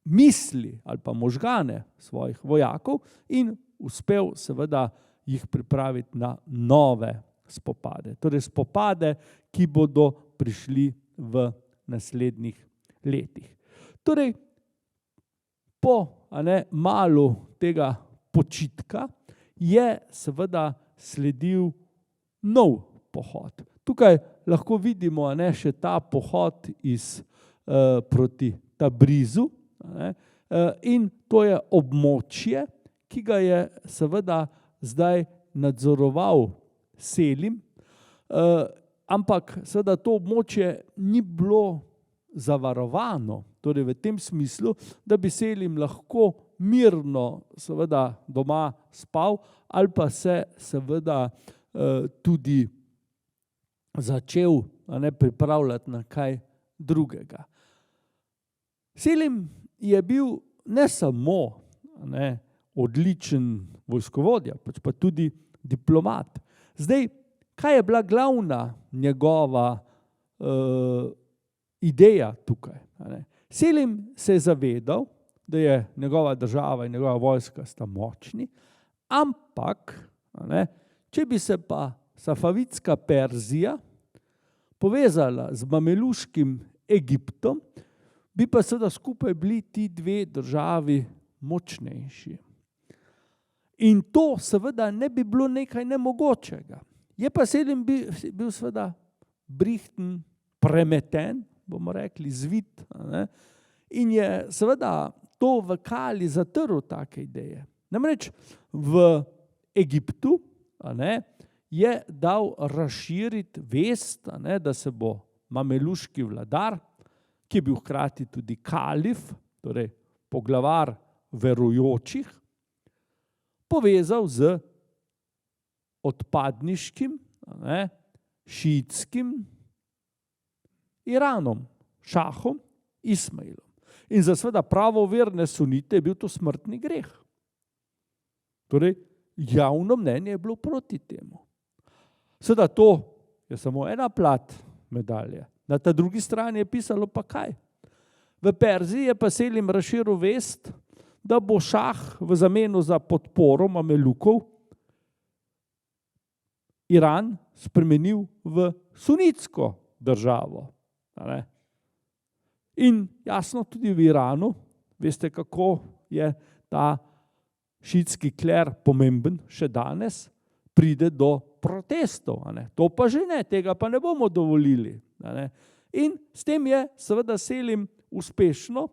misli ali pa možgane svojih vojakov in uspel seveda jih pripraviti na nove spopade. Torej spopade, ki bodo prišli v naslednjih letih. Torej, po malu tega počitka je seveda sledil nov pohod. Tukaj lahko vidimo še ta pohod proti Tabrizu, in to je območje, ki ga je seveda zdaj nadzoroval Selim, ampak seveda to območje ni bilo zavarovano, torej v tem smislu, da bi Selim lahko mirno seveda doma spal ali pa se seveda tudi začel pripravljati na kaj drugega. Selim je bil ne samo odličen vojskovodja, pač pa tudi diplomat. Zdaj, kaj je bila glavna njegova ideja tukaj? Selim se je zavedal, da je njegova država in njegova vojska sta močni, ampak, če bi se pa safavitska Perzija povezala z mameluškim Egiptom, bi pa seveda skupaj bili ti dve državi močnejši. In to seveda ne bi bilo nekaj nemogočega. Je pa Selim bil seveda brihten, premeten, bomo rekli, zvit, in je seveda to v kali zatrl take ideje. Namreč v Egiptu je dal razširiti vest, da se bo mameluški vladar, ki je bil hkrati tudi kalif, torej poglavar verujočih, povezal z odpadniškim, šiitskim Iranom, šahom Ismailom. In za seveda pravoverne sunite je bil to smrtni greh. Torej, javno mnenje je bilo proti temu. Seveda to je samo ena plat medalje. Na ta drugi strani je pisalo pa kaj. V Perziji je pa Selim razširil vest, da bo šah v zameno za podporo Mamelukov Iran spremenil v sunitsko državo. In jasno, tudi v Iranu, veste, kako je ta šiitski kler pomemben še danes, pride do protestov. To pa že ne, tega pa ne bomo dovolili. In s tem je seveda Selim uspešno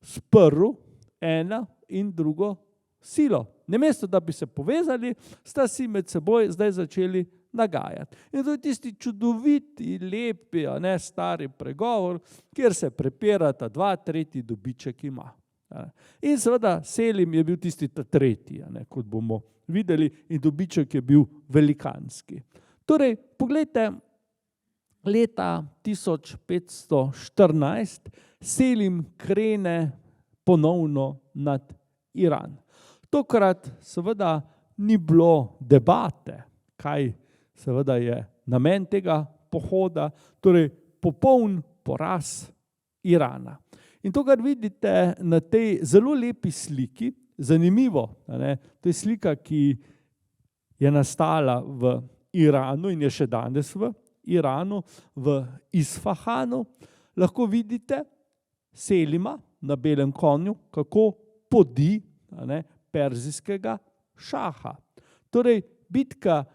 sprl ena in drugo silo. Namesto da bi se povezali, sta si med seboj zdaj začeli nagajati. In to je tisti čudoviti, lepi, stari pregovor, kjer se prepirata dva, tretji dobiček ima. In seveda Selim je bil tisti tretji, kot bomo videli, in dobiček je bil velikanski. Torej, poglejte, leta 1514 Selim krene ponovno nad Iran. Tokrat seveda ni bilo debate, kaj seveda je namen tega pohoda, torej popoln poraz Irana. In to, kar vidite na tej zelo lepi sliki, zanimivo, to je slika, ki je nastala v Iranu in je še danes v Iranu, v Isfahanu, lahko vidite Selima na belem konju, kako podi perzijskega šaha. Torej, bitka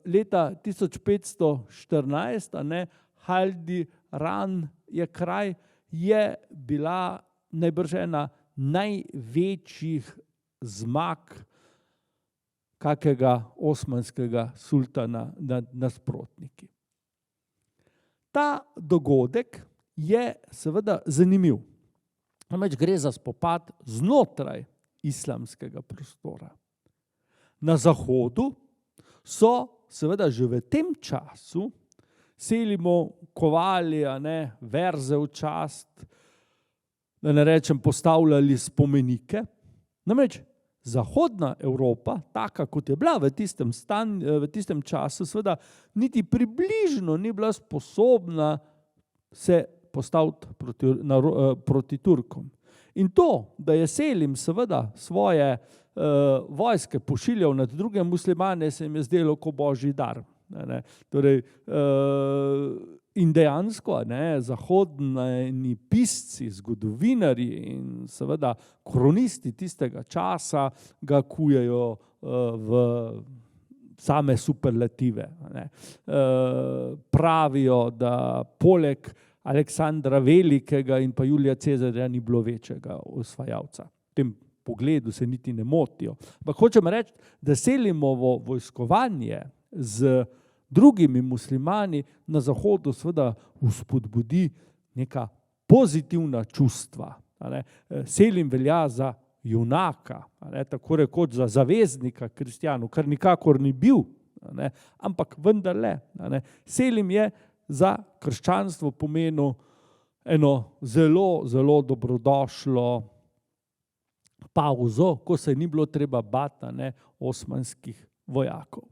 leta 1514, Haldiran je kraj, je bila najbrž ena največjih zmag kakega osmanskega sultana nad nasprotniki. Ta dogodek je seveda zanimiv. Namreč gre za spopad znotraj islamskega prostora. Na zahodu so seveda že v tem času Selimu kovali verze v čast, da ne rečem postavljali spomenike. Namreč zahodna Evropa, taka kot je bila v tistem času, seveda niti približno ni bila sposobna se postaviti proti Turkom. In to, da je Selim seveda svoje vojske pošiljal nad druge muslimane, se jim je zdelo kot božji dar. Torej, in dejansko zahodni pisci, zgodovinarji in seveda kronisti tistega časa ga kujejo v same superlative. Pravijo, da poleg Aleksandra Velikega in pa Julija Cezarja ni bilo večjega osvajalca. V tem pogledu se niti ne motijo. Ampak hočem reči, da Selimovo vojskovanje z drugimi muslimani na zahodu seveda vzpodbudi neka pozitivna čustva. Selim velja za junaka, tako rekoč za zaveznika kristjanov, kar nikakor ni bil, ampak vendarle. Selim je za krščanstvo pomenil eno zelo, zelo dobrodošlo pauzo, ko se ni bilo treba bati osmanskih vojakov.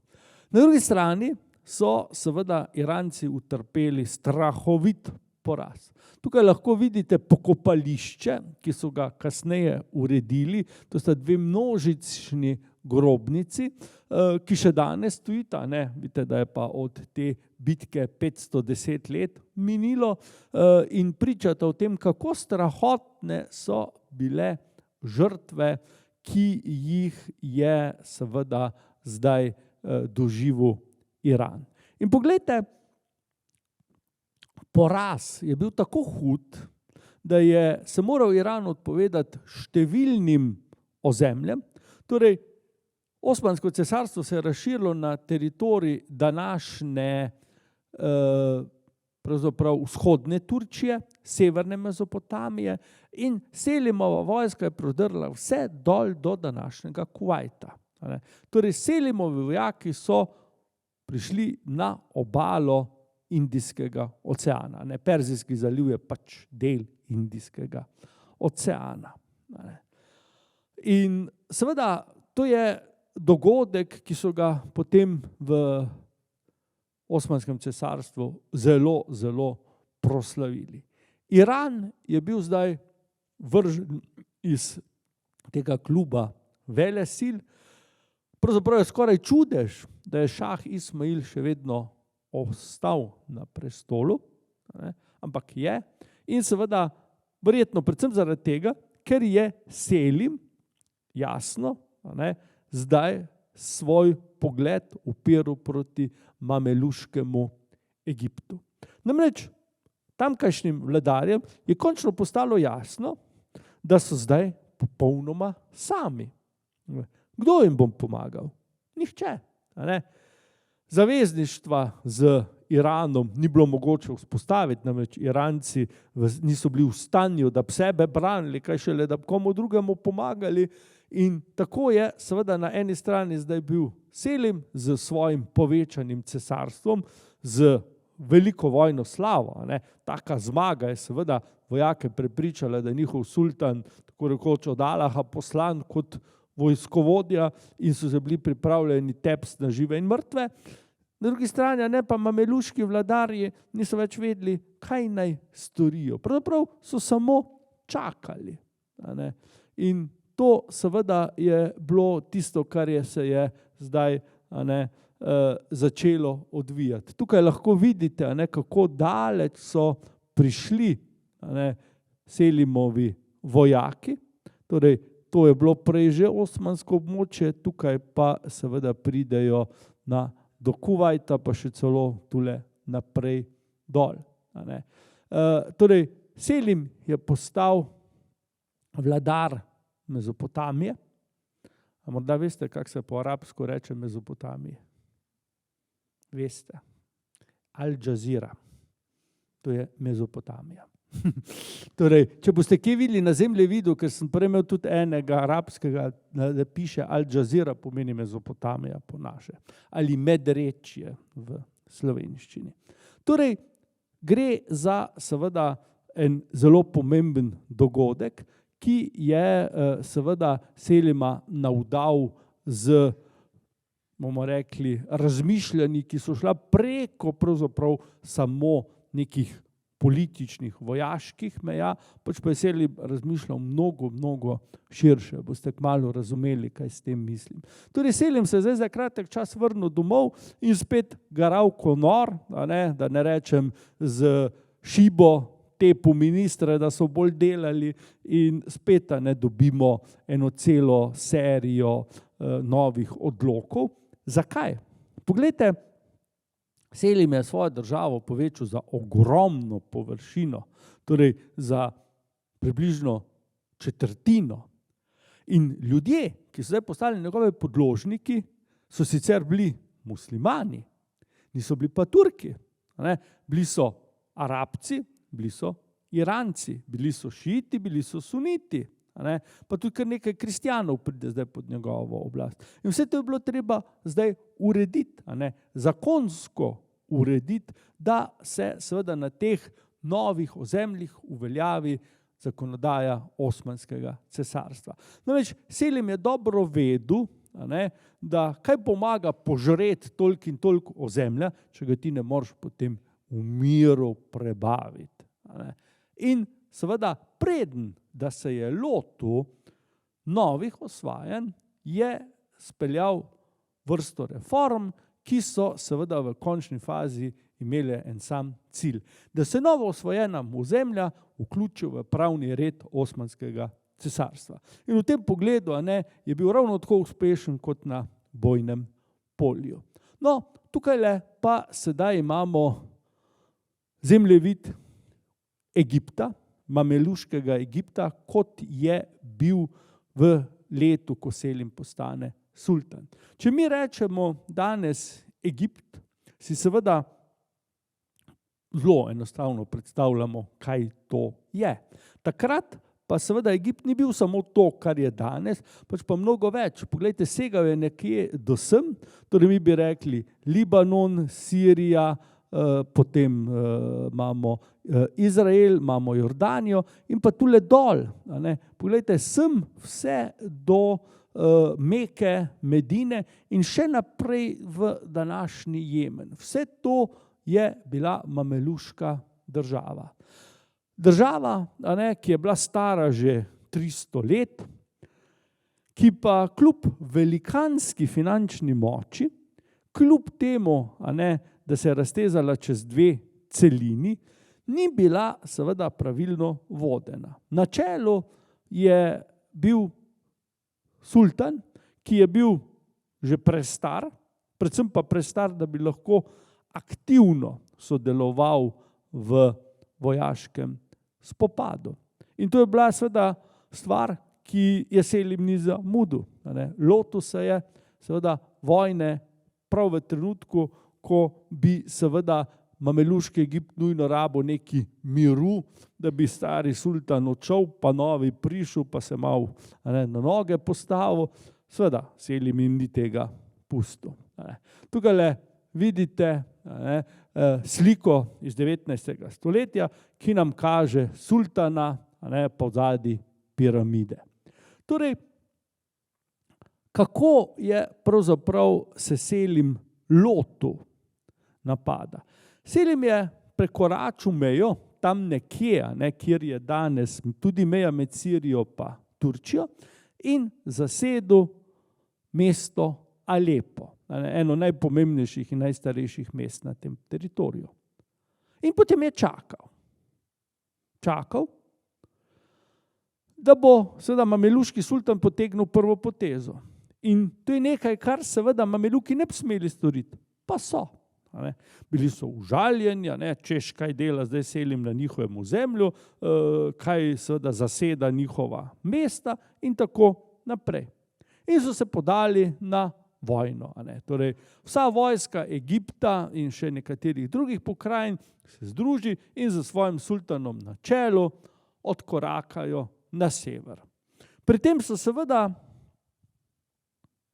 Na drugi strani so seveda Iranci utrpeli strahovit poraz. Tukaj lahko vidite pokopališče, ki so ga kasneje uredili, to sta dve množični grobnici, ki še danes stojita, vidite, da je pa od te bitke 510 let minilo, in pričata o tem, kako strahotne so bile žrtve, ki jih je seveda zdaj doživel Iran. In poglejte, poraz je bil tako hud, da je se moral Iran odpovedati številnim ozemljem. Torej, Osmansko cesarstvo se je razširilo na teritorij današnje pravzaprav vzhodne Turčije, severne Mezopotamije, in Selimova vojska je prodrla vse dol do današnjega Kuvajta. Torej, Selimovi vojaki so prišli na obalo Indijskega oceana. Perzijski zaliv je pač del Indijskega oceana. In seveda to je dogodek, ki so ga potem v Osmanskem cesarstvu zelo, zelo proslavili. Iran je bil zdaj vržen iz tega kluba velesil. Pravzaprav je skoraj čudež, da je šah Ismail še vedno ostal na prestolu, ampak je. In seveda, verjetno predvsem zaradi tega, ker je Selim jasno zdaj svoj pogled upiral proti mameluškemu Egiptu. Namreč tamkajšnjim vladarjem je končno postalo jasno, da so zdaj popolnoma sami. Kdo jim bo pomagal? Nihče. Zavezništva z Iranom ni bilo mogoče vzpostaviti, namreč Iranci niso bili v stanju, da bi sebe branili, kaj šele, da bi komu drugemu pomagali. In tako je seveda na eni strani zdaj bil Selim z svojim povečanim cesarstvom, z veliko vojno slavo. Taka zmaga je seveda vojake prepričala, da je njihov sultan tako rekoč od Allaha poslan kot vojskovodja in so se bili pripravljeni tepsti na žive in mrtve. Na drugi strani pa mameluški vladarji niso več vedeli, kaj naj storijo. Pravzaprav so samo čakali. In to seveda je bilo tisto, kar se je zdaj začelo odvijati. Tukaj lahko vidite, kako daleč so prišli Selimovi vojaki. Torej, to je bilo prej že osmansko območje, tukaj pa seveda pridejo do Kuvajta, pa še celo tule naprej dol. Torej, Selim je postal vladar Mezopotamije. A morda veste, kako se po arabsko reče Mezopotamiji? Veste. Al Džazira. To je Mezopotamija. Torej, če boste kje videli na zemljevidu, ker sem prej imel tudi enega arabskega, da piše Al Džazira, pomeni Mezopotamija po naše. Ali Medrečje v slovenščini. Torej, gre za seveda en zelo pomemben dogodek, ki je seveda Selima navdal z, bomo rekli, razmišljanji, ki so šla preko pravzaprav samo nekih političnih, vojaških meja, pač pa je Selim razmišljal mnogo širše. Boste kmalu razumeli, kaj s tem mislim. Torej, Selim se je zdaj za kratek čas vrnil domov in spet garal ko nor, da ne rečem z šibo tepu ministre, da so bolj delali in spet dobimo eno celo serijo novih odlokov. Zakaj? Poglejte, Selim je svojo državo povečal za ogromno površino, torej za približno četrtino. In ljudje, ki so zdaj postali njegove podložniki, so sicer bili muslimani, niso bili pa Turki. Bili so Arabci, bili so Iranci, bili so šiiti, bili so suniti. Pa tudi kar nekaj kristjanov pride zdaj pod njegovo oblast. In vse to je bilo treba zdaj urediti, zakonsko urediti, da se seveda na teh novih ozemljih uveljavi zakonodaja Osmanskega cesarstva. Namreč Selim je dobro vedel, da kaj pomaga požreti toliko in toliko ozemlja, če ga ti ne moreš potem v miru prebaviti. In seveda preden, da se je lotil novih osvajanj, je speljal vrsto reform, ki so seveda v končni fazi imele en sam cilj. Da se novo osvojena ozemlja vključijo v pravni red Osmanskega cesarstva. In v tem pogledu je bil ravno tako uspešen kot na bojnem polju. No, tukaj pa sedaj imamo zemljevid Egipta, mameluškega Egipta, kot je bil v letu, ko Selim postane sultan. Če mi rečemo danes Egipt, si seveda zelo enostavno predstavljamo, kaj to je. Takrat pa seveda Egipt ni bil samo to, kar je danes, pač pa mnogo več. Poglejte, segal je nekje do sem, torej mi bi rekli Libanon, Sirija, potem imamo Izrael, imamo Jordanijo in pa tule dol. Poglejte, sem vse do Meke, Medine in še naprej v današnji Jemen. Vse to je bila mameluška država. Država, ki je bila stara že 300 let, ki pa kljub velikanski finančni moči, kljub temu, da se je raztezala čez 2 celini, ni bila seveda pravilno vodena. Na čelu je bil sultan, ki je bil že prestar, predvsem pa prestar, da bi lahko aktivno sodeloval v vojaškem spopadu. In to je bila seveda stvar, ki je Selim ni zamudil. Lotil se je seveda vojne prav v trenutku, ko bi seveda mameluški Egipt nujno rabo neki miru, da bi stari sultan odšel, pa novi prišel, pa se malo na noge postavil. Seveda, Selim jim ni tega pustil. Tukaj vidite sliko iz 19. stoletja, ki nam kaže sultana pozadi piramide. Torej, kako je pravzaprav se Selim lotil napada? Selim je prekoračil mejo, tam nekje, kjer je danes tudi meja med Sirijo pa Turčijo, in zasedel mesto Alepo, eno najpomembnejših in najstarejših mest na tem teritoriju. In potem je čakal, da bo seveda mameluški sultan potegnil prvo potezo. In to je nekaj, kar seveda mameluki ne bi smeli storiti, pa so. Bili so užaljeni, češ kaj dela zdaj Selim na njihovem ozemlju, kaj seveda zaseda njihova mesta in tako naprej. In so se podali na vojno. Torej, vsa vojska Egipta in še nekaterih drugih pokrajin se združi in za svojim sultanom na čelu odkorakajo na sever. Pri tem so seveda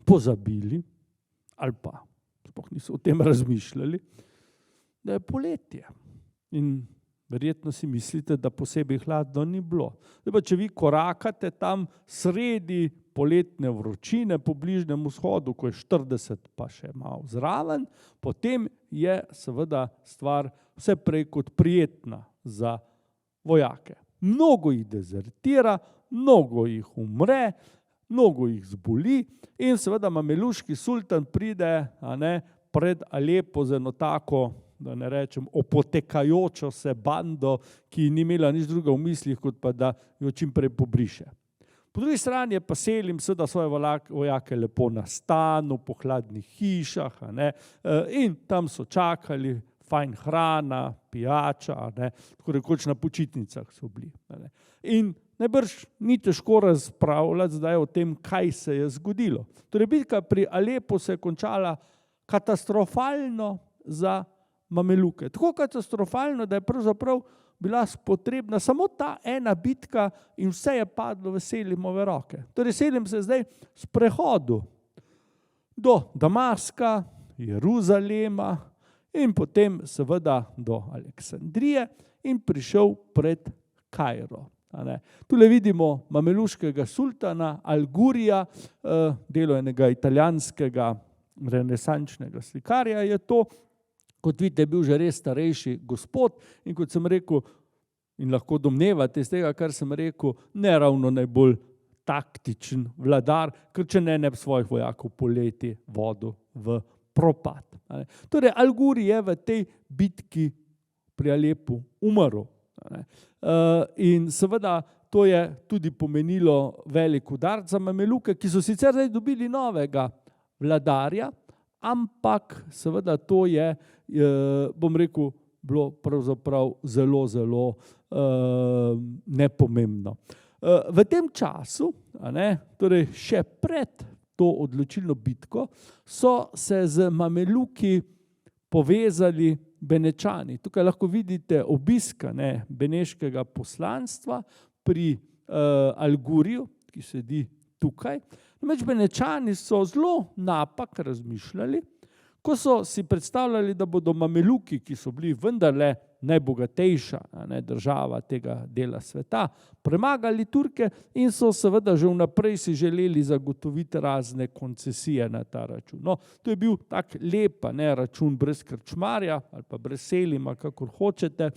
pozabili, ali pa sploh niso o tem razmišljali, da je poletje. In verjetno si mislite, da posebej hladno ni bilo. Zdaj pa, če vi korakate tam sredi poletne vročine po Bližnjem vzhodu, ko je 40 pa še malo zraven, potem je seveda stvar vse prej kot prijetna za vojake. Mnogo jih dezertira, mnogo jih umre, mnogo jih zboli in seveda mameluški sultan pride pred Alepo z eno tako, da ne rečem, opotekajočo se bando, ki ni imela nič druga v mislih, kot pa da jo čim prej pobriše. Po drugi strani je pa Selim seveda svoje vojake lepo nastanil po hladnih hišah in tam so čakali, fajn hrana, pijača, tako rekoč na počitnicah so bili. In najbrž ni težko razpravljati zdaj o tem, kaj se je zgodilo. Torej, bitka pri Alepu se je končala katastrofalno za mameluke. Tako katastrofalno, da je pravzaprav bila potrebna samo ta ena bitka in vse je padlo v Selimove roke. Torej, Selim se je zdaj sprehodil do Damaska, Jeruzalema in potem seveda do Aleksandrije in prišel pred Kairo. Tule vidimo mameluškega sultana Al-Gurija, delo enega italijanskega renesančnega slikarja je to. Kot vidite, je bil že res starejši gospod in kot sem rekel, in lahko domnevate iz tega, kar sem rekel, ne ravno najbolj taktičen vladar, ker če ne bi svojih vojakov poleti vodil v propad. Torej, Al-Guri je v tej bitki pri Alepu umrl. In seveda to je tudi pomenilo velik udarec za mameluke, ki so sicer zdaj dobili novega vladarja, ampak seveda to je, bom rekel, bilo pravzaprav zelo, zelo nepomembno. V tem času, torej še pred to odločilno bitko, so se z mameluki povezali Benečani. Tukaj lahko vidite obisk beneškega poslanstva pri Al-Guriju, ki sedi tukaj. Namreč Benečani so zelo napak razmišljali, ko so si predstavljali, da bodo mameluki, ki so bili vendarle najbogatejša država tega dela sveta, premagali Turke in so seveda že vnaprej si želeli zagotoviti razne koncesije na ta račun. No, to je bil tak lep račun brez krčmarja ali pa brez Selima, kakor hočete,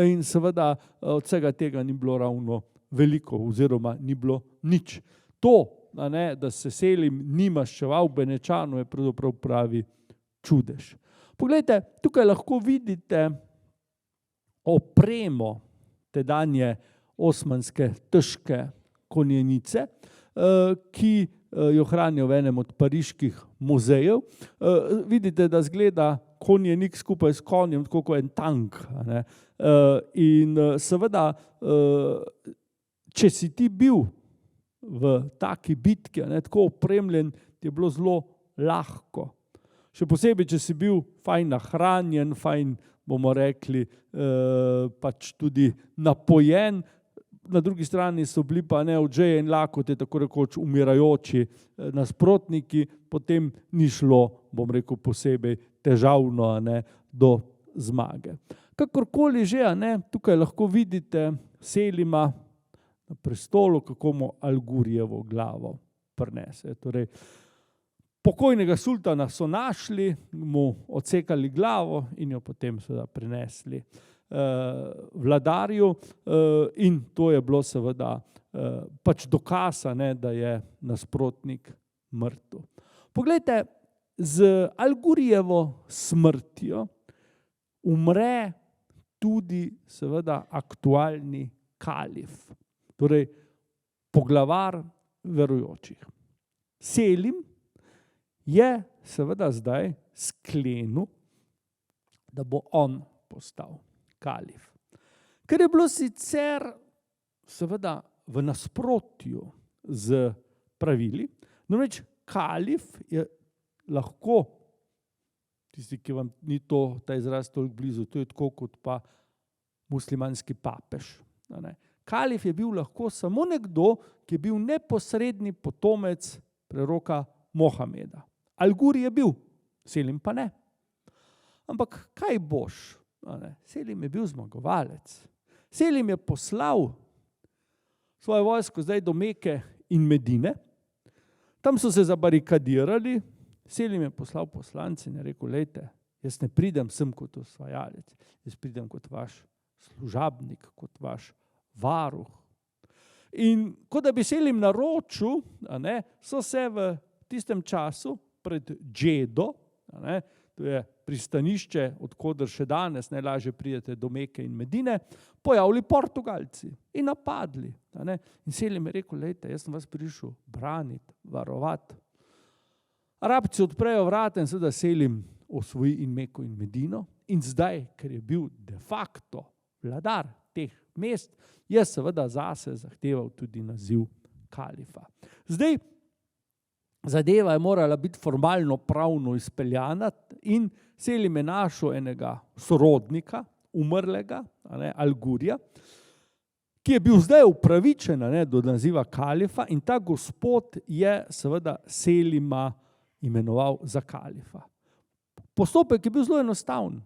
in seveda od vsega tega ni bilo ravno veliko oziroma ni bilo nič. To, da se Selim ni maščeval Benečanu, je pravzaprav pravi čudež. Poglejte, tukaj lahko vidite opremo tedanje osmanske težke konjenice, ki jo hranijo v enem od pariških muzejev. Vidite, da izgleda konjenik skupaj s konjem, tako kot en tank. In seveda, če si ti bil v taki bitki, tako opremljen, ti je bilo zelo lahko. Še posebej, če si bil fajn nahranjen, fajn bomo rekli, pač tudi napojen. Na drugi strani so bili pa Odžej in Lakote, tako rekoč umirajoči nasprotniki, potem ni šlo, bom rekel, posebej težavno do zmage. Kakorkoli že, tukaj lahko vidite Selima na prestolu, kako mu Algurijevo glavo prinese. Torej, pokojnega sultana so našli, mu odsekali glavo in jo potem seveda prinesli vladarju, in to je bilo seveda pač dokaz, da je nasprotnik mrtev. Poglejte, z Algurijevo smrtjo umre tudi seveda aktualni kalif, torej poglavar verujočih. Selim je seveda zdaj sklenil, da bo on postal kalif. Ker je bilo sicer seveda v nasprotju z pravili, namreč kalif je lahko, tisti, ki vam ni ta izraz toliko blizu, to je tako kot pa muslimanski papež. Kalif je bil lahko samo nekdo, ki je bil neposredni potomec preroka Mohameda. Alguri je bil, Selim pa ne. Ampak kaj boš? Selim je bil zmagovalec. Selim je poslal svojo vojsko zdaj do Meke in Medine. Tam so se zabarikadirali. Selim je poslal poslance in je rekel, lejte, jaz ne pridem sem kot osvajalec, jaz pridem kot vaš služabnik, kot vaš varuh. In kot da bi Selim naročil, so se v tistem času pred Džedo, to je pristanišče, odkoder še danes najlažje pridete do Meke in Medine, pojavili Portugalci in napadli. In Selim je rekel, lejte, jaz sem vas prišel braniti, varovati. Arabci odprejo vrata in seveda Selim osvoji in Meko in Medino in zdaj, ker je bil de facto vladar teh mest, je seveda zase zahteval tudi naziv kalifa. Zdaj, zadeva je morala biti formalno pravno izpeljana in Selim je našel enega sorodnika, umrlega, Algurija, ki je bil zdaj upravičen do naziva kalifa in ta gospod je seveda Selima imenoval za kalifa. Postopek je bil zelo enostaven.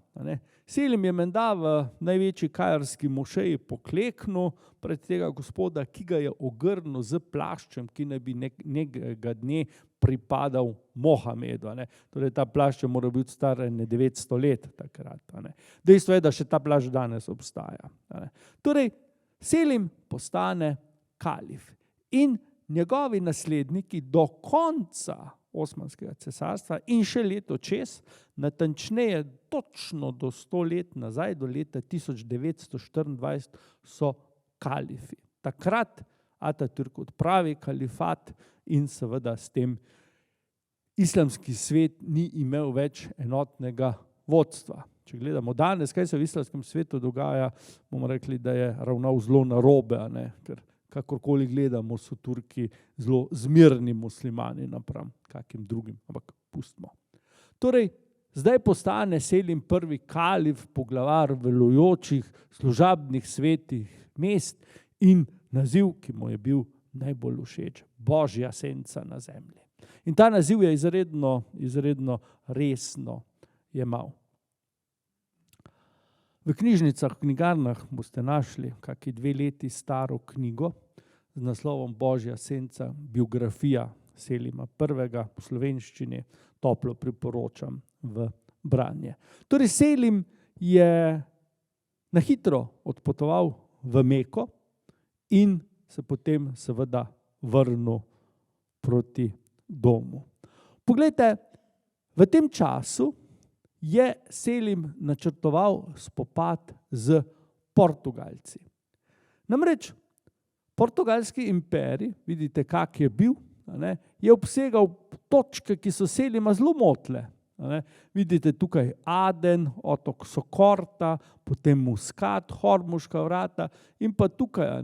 Selim je menda v največji kairski mošeji pokleknil pred tega gospoda, ki ga je ogrnil z plaščem, ki naj bi nekega dne pripadal Mohamedu. Torej ta plašč mora biti star 900 let takrat. Dejstvo je, da še ta plašč danes obstaja. Torej, Selim postane kalif in njegovi nasledniki do konca Osmanskega cesarstva in še leto čez, natančneje točno do 100 let nazaj, do leta 1924 so kalifi. Takrat Atatürk odpravi kalifat in seveda s tem islamski svet ni imel več enotnega vodstva. Če gledamo danes, kaj se v islamskem svetu dogaja, bomo rekli, da je ravnal zelo narobe, ker kakorkoli gledamo, so Turki zelo zmirni muslimani napram kakim drugim, ampak pustimo. Torej, zdaj postane Selim prvi kalif, poglavar velujočih, služabnih svetih mest in naziv, ki mu je bil najbolj všeč, Božja senca na zemlji. In ta naziv je izredno resno jemal. V knjižnicah, v knjigarnah boste našli kakšni 2 leti staro knjigo z naslovom Božja senca, biografija Selima prvega v slovenščini, toplo priporočam v branje. Torej Selim je na hitro odpotoval v Meko in se potem seveda vrnil proti domu. Poglejte, v tem času je Selim načrtoval spopad z Portugalci. Namreč portugalski imperij, vidite, kak je bil, je obsegal točke, ki so Selima zelo motile. Vidite tukaj Aden, otok Sokorta, potem Muscat, Hormuška vrata in pa tukaj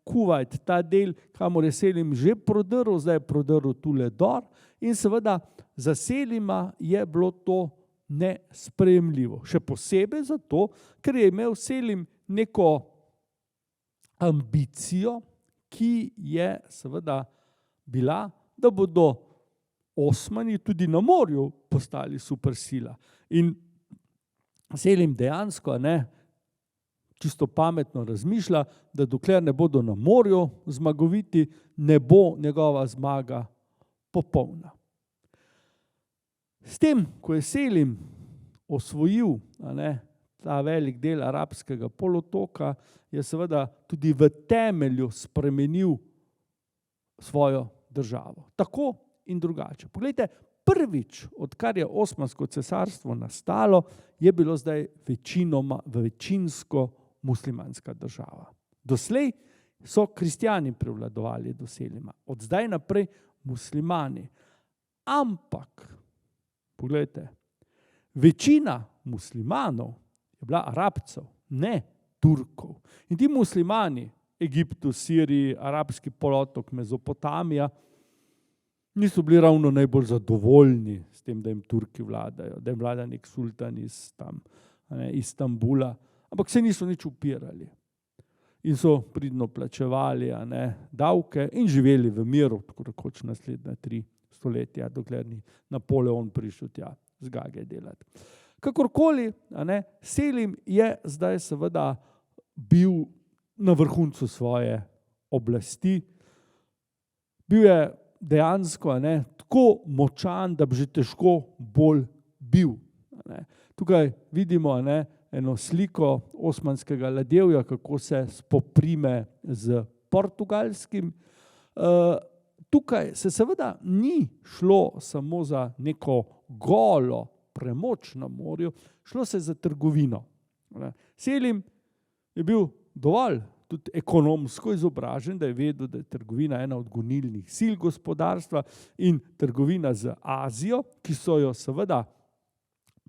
Kuvajt, ta del, kamor je Selim že prodrl, zdaj je prodrl tule dor in seveda za Selima je bilo to nesprejemljivo. Še posebej zato, ker je imel Selim neko ambicijo, ki je seveda bila, da bodo Osmani tudi na morju postali supersila. In Selim dejansko čisto pametno razmišlja, da dokler ne bodo na morju zmagoviti, ne bo njegova zmaga popolna. S tem, ko je Selim osvojil ta velik del arabskega polotoka, je seveda tudi v temelju spremenil svojo državo. Tako in drugače. Poglejte, prvič, odkar je Osmansko cesarstvo nastalo, je bilo zdaj večinsko muslimanska država. Doslej so kristjani prevladovali do Selima, od zdaj naprej muslimani. Ampak, poglejte, večina muslimanov je bila Arabcev, ne Turkov. In ti muslimani, Egiptu, Siriji, arabski polotok, Mezopotamija, niso bili ravno najbolj zadovoljni s tem, da jim Turki vladajo, da jim vlada nek sultan iz Istanbula, ampak se niso nič upirali. In so pridno plačevali davke in živeli v miru, tako rekoč naslednja 3 stoletja, dokler ni Napoleon prišel tja z Gage delati. Kakorkoli, Selim je zdaj seveda bil na vrhuncu svoje oblasti. Bil je dejansko tako močan, da bi že težko bolj bil. Tukaj vidimo eno sliko osmanskega ladjevja, kako se spoprime z portugalskim. Tukaj se seveda ni šlo samo za neko golo premoč na morju, šlo se za trgovino. Selim je bil dovolj tudi ekonomsko izobražen, da je vedel, da je trgovina ena od gonilnih sil gospodarstva in trgovina z Azijo, ki so jo seveda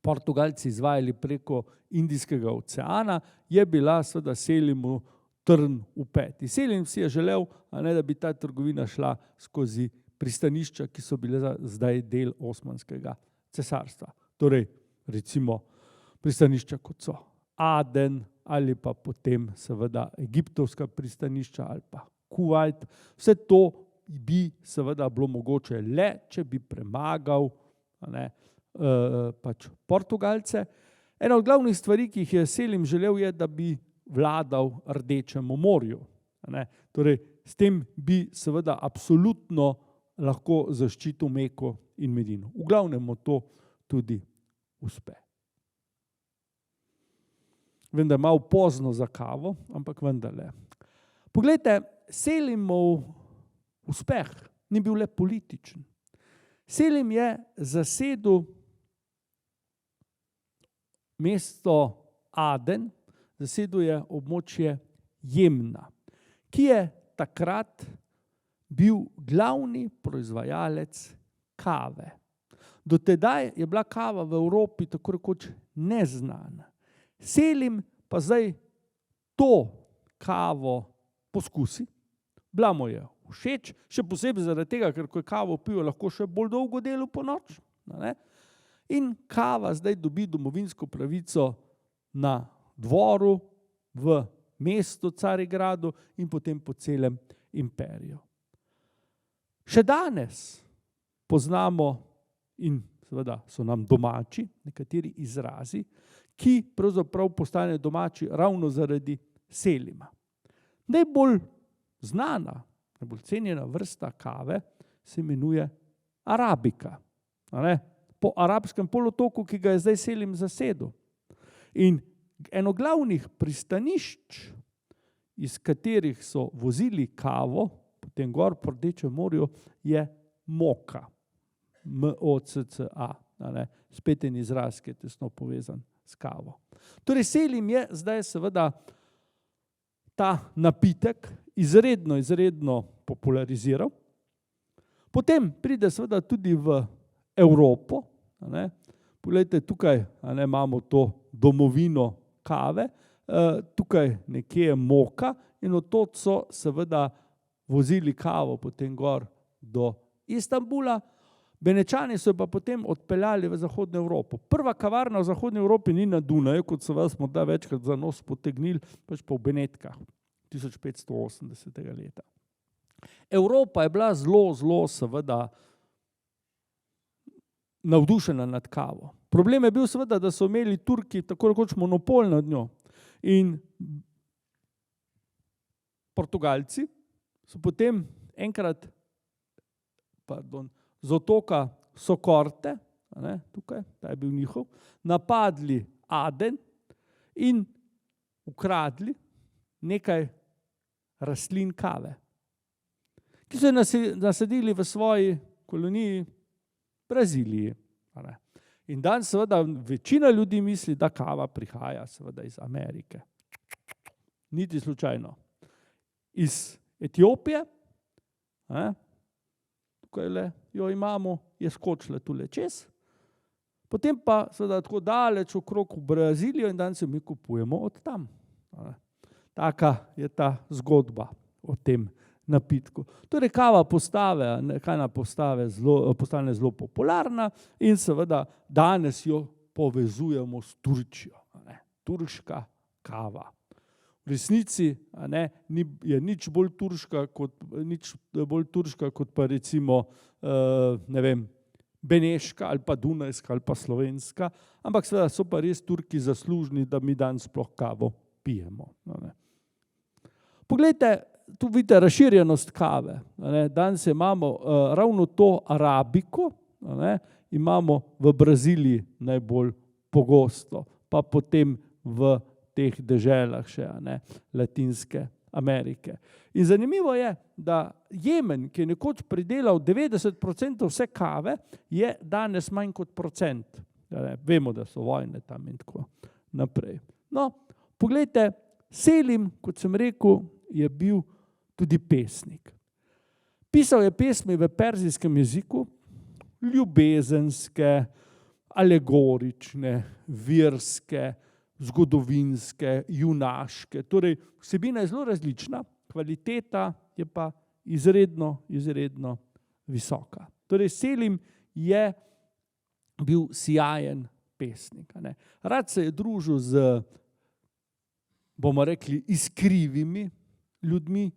Portugalci izvajali preko Indijskega oceana, je bila seveda Selimu trn v peti. Selim si je želel, da bi ta trgovina šla skozi pristanišča, ki so bile zdaj del Osmanskega cesarstva. Torej, recimo, pristanišča kot so Aden ali pa potem seveda egiptovska pristanišča ali pa Kuvajt. Vse to bi seveda bilo mogoče le, če bi premagal pač Portugalce. Ena od glavnih stvari, ki jih je Selim želel, je, da bi vladal Rdečemu morju. Torej, s tem bi seveda absolutno lahko zaščitil Meko in Medino. V glavnem mu to tudi uspe. Vem, da je malo pozno za kavo, ampak vendarle. Poglejte, Selimov uspeh ni bil le političen. Selim je zasedel mesto Aden, zasedel je območje Jemna, ki je takrat bil glavni proizvajalec kave. Do tedaj je bila kava v Evropi tako rekoč neznana. Selim pa zdaj to kavo poskusi, bila mu je všeč, še posebej zaradi tega, ker ko je kavo pil, lahko še bolj dolgo delal po noč. In kava zdaj dobi domovinsko pravico na dvoru, v mestu Carigradu in potem po celem imperiju. Še danes poznamo in seveda so nam domači nekateri izrazi, ki pravzaprav postanejo domači ravno zaradi Selima. Najbolj znana, najbolj cenjena vrsta kave se imenuje arabika. Po arabskem polotoku, ki ga je zdaj Selim zasedel. In eno glavnih pristanišč, iz katerih so vozili kavo, potem gor po Rdečem morju, je Moka. M-O-C-C-A. Spet en izraz, ki je tesno povezan s kavo. Torej, Selim je zdaj seveda ta napitek izredno populariziral. Potem pride seveda tudi v Evropo. Poglejte, tukaj imamo to domovino kave, tukaj nekje je Moka in od tod so seveda vozili kavo potem gor do Istanbula. Benečani so pa potem odpeljali v Zahodno Evropo. Prva kavarna v Zahodni Evropi ni na Dunaju, kot so vas morda večkrat za nos potegnili, pač pa v Benetkah 1580. leta. Evropa je bila zelo seveda navdušena nad kavo. Problem je bil seveda, da so imeli Turki tako rekoč monopol nad njo. In Portugalci so potem enkrat, z otoka Sokorte, tukaj, ta je bil njihov, napadli Aden in ukradli nekaj rastlin kave, ki so nasadili v svoji koloniji Braziliji. In danes seveda večina ljudi misli, da kava prihaja seveda iz Amerike. Niti slučajno. Iz Etiopije, tukaj jo imamo, je skočila tule čez, potem pa seveda tako daleč okrog v Brazilijo in danes jo mi kupujemo od tam. Taka je ta zgodba o tem napitku. Torej kava postane zelo popularna in seveda danes jo povezujemo s Turčijo. Turška kava. V resnici je nič bolj turška kot pa recimo beneška ali pa dunajska ali pa slovenska, ampak seveda so pa res Turki zaslužni, da mi danes sploh kavo pijemo. Poglejte, tu vidite razširjenost kave. Danes imamo ravno to arabiko, imamo v Braziliji najbolj pogosto, pa potem v teh deželah še Latinske Amerike. In zanimivo je, da Jemen, ki je nekoč pridelal 90% vse kave, je danes manj kot procent. Vemo, da so vojne tam in tako naprej. No, poglejte, Selim, kot sem rekel, je bil tudi pesnik. Pisal je pesmi v perzijskem jeziku, ljubezenske, alegorične, verske, zgodovinske, junaške. Torej, vsebina je zelo različna, kvaliteta je pa izredno visoka. Torej, Selim je bil sijajen pesnik. Rad se je družil z, bomo rekli, iskrivimi ljudmi,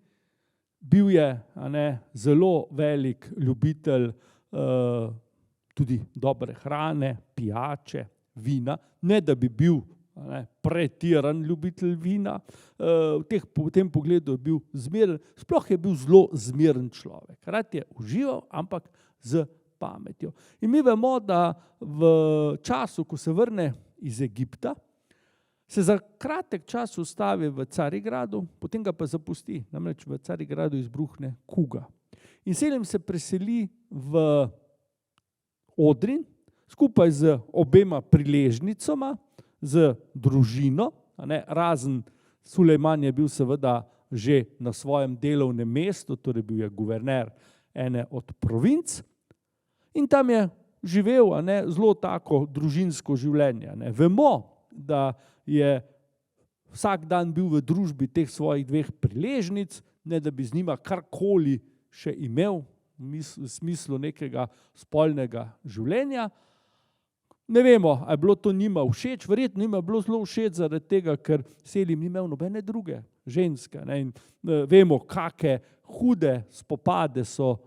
bil je zelo velik ljubitelj tudi dobre hrane, pijače, vina, ne da bi bil pretiran ljubitelj vina, v tem pogledu je bil zmeren, sploh je bil zelo zmeren človek. Rad je užival, ampak z pametjo. In mi vemo, da v času, ko se vrne iz Egipta, se za kratek čas ustavi v Carigradu, potem ga pa zapusti, namreč v Carigradu izbruhne kuga. In Selim se preseli v Odrin, skupaj z obema priležnicama, z družino, razen Sulejman je bil seveda že na svojem delovnem mestu, torej bil je guverner ene od provinc in tam je živel zelo tako družinsko življenje. Vemo, da je vsak dan bil v družbi teh svojih dveh priležnic, ne da bi z njima karkoli še imel v smislu nekega spolnega življenja. Ne vemo, ali je bilo to njima všeč, verjetno njima je bilo zelo všeč zaradi tega, ker Selim ni imel nobene druge ženske. In vemo, kakšne hude spopade so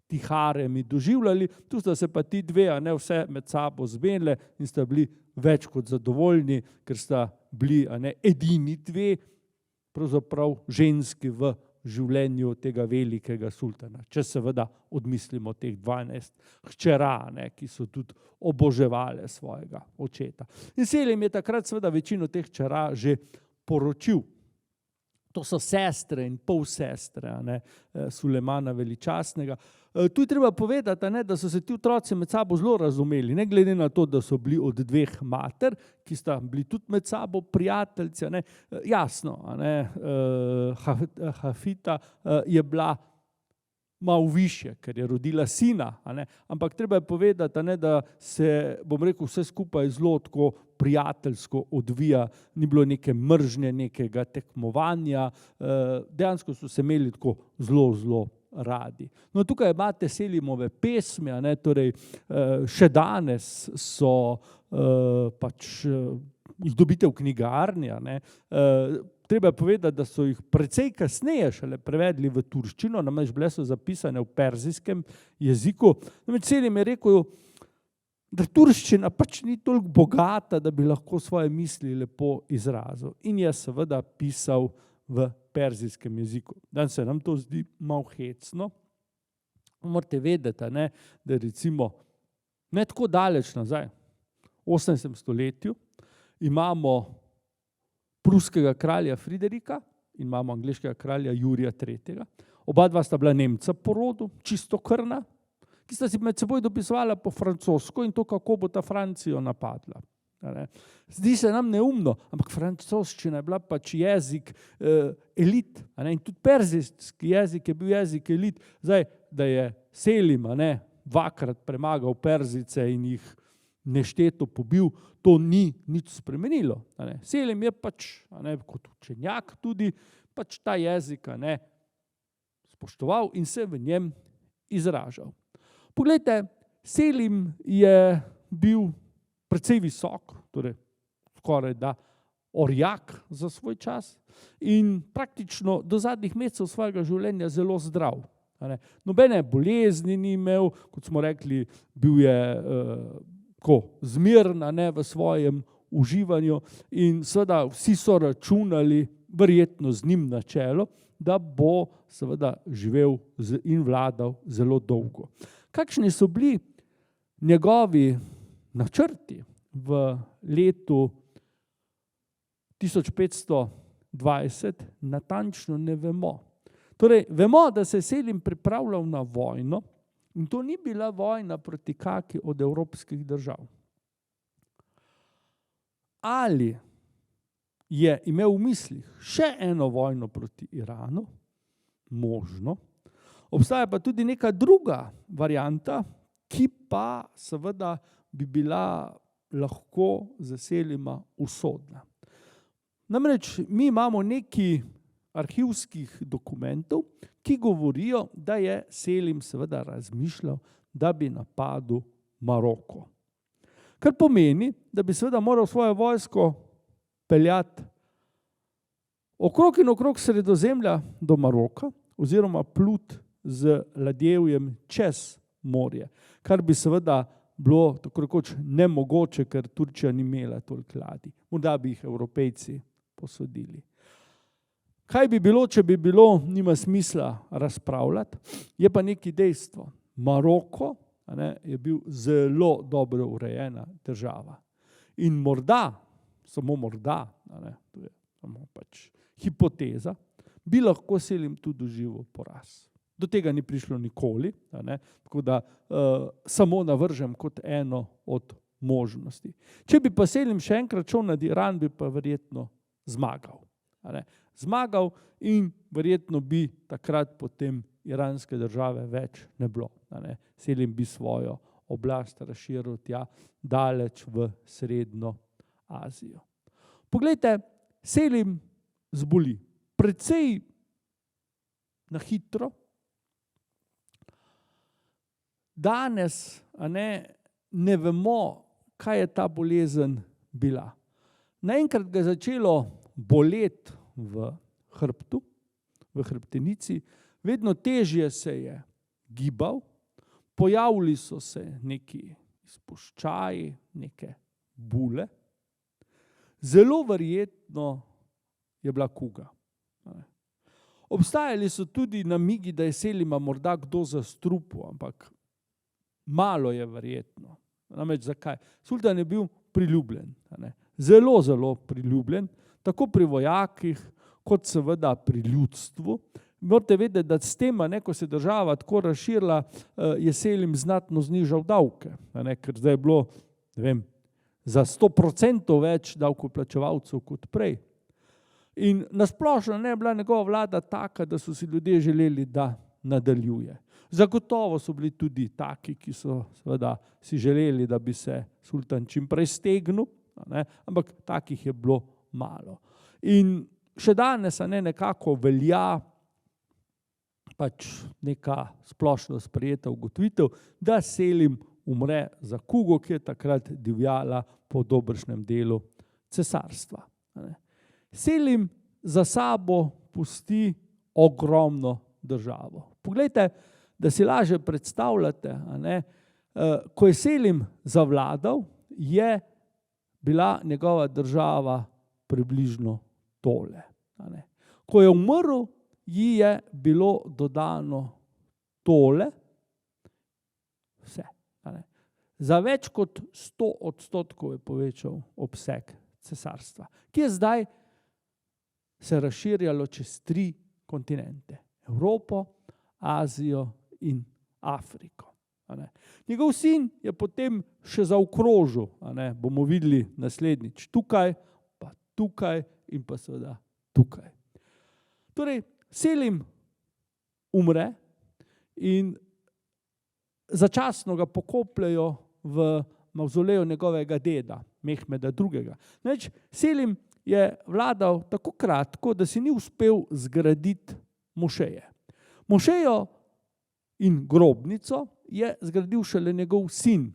ti haremi doživljali, tu sta se pa ti dve vse med sabo zmenili in sta bili več kot zadovoljni, ker sta bili edini dve pravzaprav ženski v življenju tega velikega sultana. Če seveda odmislimo teh 12 hčera, ki so tudi oboževale svojega očeta. In Selim je takrat seveda večino teh hčera že poročil. To so sestre in polsestre Sulejmana Veličastnega. Tu je treba povedati, da so se ti otroci med sabo zelo razumeli, ne glede na to, da so bili od dveh mater, ki sta bili tudi med sabo prijateljci. Jasno, Hafita je bila malo višje, ker je rodila sina, ampak treba je povedati, da se, bom rekel, vse skupaj zelo tako prijateljsko odvija, ni bilo neke mržnje, nekega tekmovanja, dejansko so se imeli tako zelo radi. No, tukaj imate Selimove pesmi, a ne, torej še danes so jih dobite v knjigarni, a ne. Treba je povedati, da so jih precej kasneje šele prevedli v turščino, namreč bile so zapisane v perzijskem jeziku. Namreč Selim je rekel, da turščina ni toliko bogata, da bi lahko svoje misli lepo izrazil. In je seveda pisal v perzijskem jeziku. Danes se nam to zdi malo hecno. Morate vedeti, ne, da recimo ne tako daleč nazaj, v 18. stoletju, imamo pruskega kralja Friderika in imamo angleškega kralja Jurija III. Oba dva sta bila Nemca po rodu, čisto krvna, ki sta si med seboj dopisovala po francosko in to, kako bo ta Francijo napadla. Zdi se nam neumno, ampak francoščina je bila jezik elit. In tudi perzijski jezik je bil jezik elit. Zdaj, da je Selim dvakrat premagal Perzijce in jih nešteto pobil, to ni nič spremenilo. Selim je kot učenjak tudi ta jezik spoštoval in se v njem izražal. Poglejte, Selim je bil precej visok, torej skoraj da orjak za svoj čas in praktično do zadnjih mesecev svojega življenja zelo zdrav. Nobene bolezni ni imel, kot smo rekli, bil je zmeren v svojem uživanju in seveda vsi so računali, verjetno z njim na čelu, da bo seveda živel in vladal zelo dolgo. Kakšni so bili njegovi načrti v letu 1520, natančno ne vemo. Torej, vemo, da se je Selim pripravljal na vojno in to ni bila vojna proti kaki od evropskih držav. Ali je imel v mislih še eno vojno proti Iranu? Možno. Obstaja pa tudi neka druga varianta, ki pa seveda bi bila lahko za Selima usodna. Namreč mi imamo nekaj arhivskih dokumentov, ki govorijo, da je Selim seveda razmišljal, da bi napadel Maroko. Kar pomeni, da bi seveda moral svojo vojsko peljati okrog in okrog Sredozemlja do Maroka oziroma pluti z ladjevjem čez morje, kar bi seveda bilo tako rekoč nemogoče, ker Turčija ni imela toliko ladij. Morda bi jih Evropejci posodili. Kaj bi bilo, če bi bilo, nima smisla razpravljati, je pa neki dejstvo. Maroko je bil zelo dobro urejena država. In morda, samo morda, to je samo hipoteza, bi lahko Selim tudi doživel poraz. Do tega ni prišlo nikoli, tako da samo navržem kot eno od možnosti. Če bi pa Selim še enkrat šel nad Iran, bi pa verjetno zmagal. Zmagal in verjetno bi takrat potem iranske države več ne bilo. Selim bi svojo oblast razširil tja daleč v Srednjo Azijo. Poglejte, Selim zboli precej na hitro. Danes ne vemo, kaj je ta bolezen bila. Naenkrat ga je začelo boleti v hrbtu, v hrbtenici, vedno težje se je gibal, pojavili so se neki izpuščaji, neke bule. Zelo verjetno je bila kuga. Obstajali so tudi namigi, da je Selima morda kdo zastrupil, ampak malo je verjetno. Namreč zakaj? Sultan je bil priljubljen. Zelo, zelo priljubljen, tako pri vojakih, kot seveda pri ljudstvu. Morate vedeti, da s tem, ko se država tako razširila, je Selim znatno znižal davke, ker zdaj je bilo, ne vem, za 100% več davkoplačevalcev kot prej. In nasplošno je bila njegova vlada taka, da so si ljudje želeli, da nadaljuje. Zagotovo so bili tudi taki, ki so seveda si želeli, da bi se sultan čim prej stegnil, ampak takih je bilo malo. In še danes nekako velja pač neka splošno sprejeta ugotovitev, da Selim umre za kugo, ki je takrat divjala po dobršnem delu cesarstva. Selim za sabo pusti ogromno državo. Poglejte, da si lažje predstavljate, ko je Selim zavladal, je bila njegova država približno tole. Ko je umrl, ji je bilo dodano tole, vse. Za več kot 100% je povečal obseg cesarstva, ki je zdaj se razširjalo čez 3 kontinente. Evropo, Azijo in Afriko. Njegov sin je potem še zaokrožil, bomo videli naslednjič, tukaj, pa tukaj in pa seveda tukaj. Torej, Selim umre in začasno ga pokopljajo v mavzoleju njegovega deda, Mehmeda II. Namreč Selim je vladal tako kratko, da si ni uspel zgraditi mošeje. Mošejo in grobnico je zgradil šele njegov sin,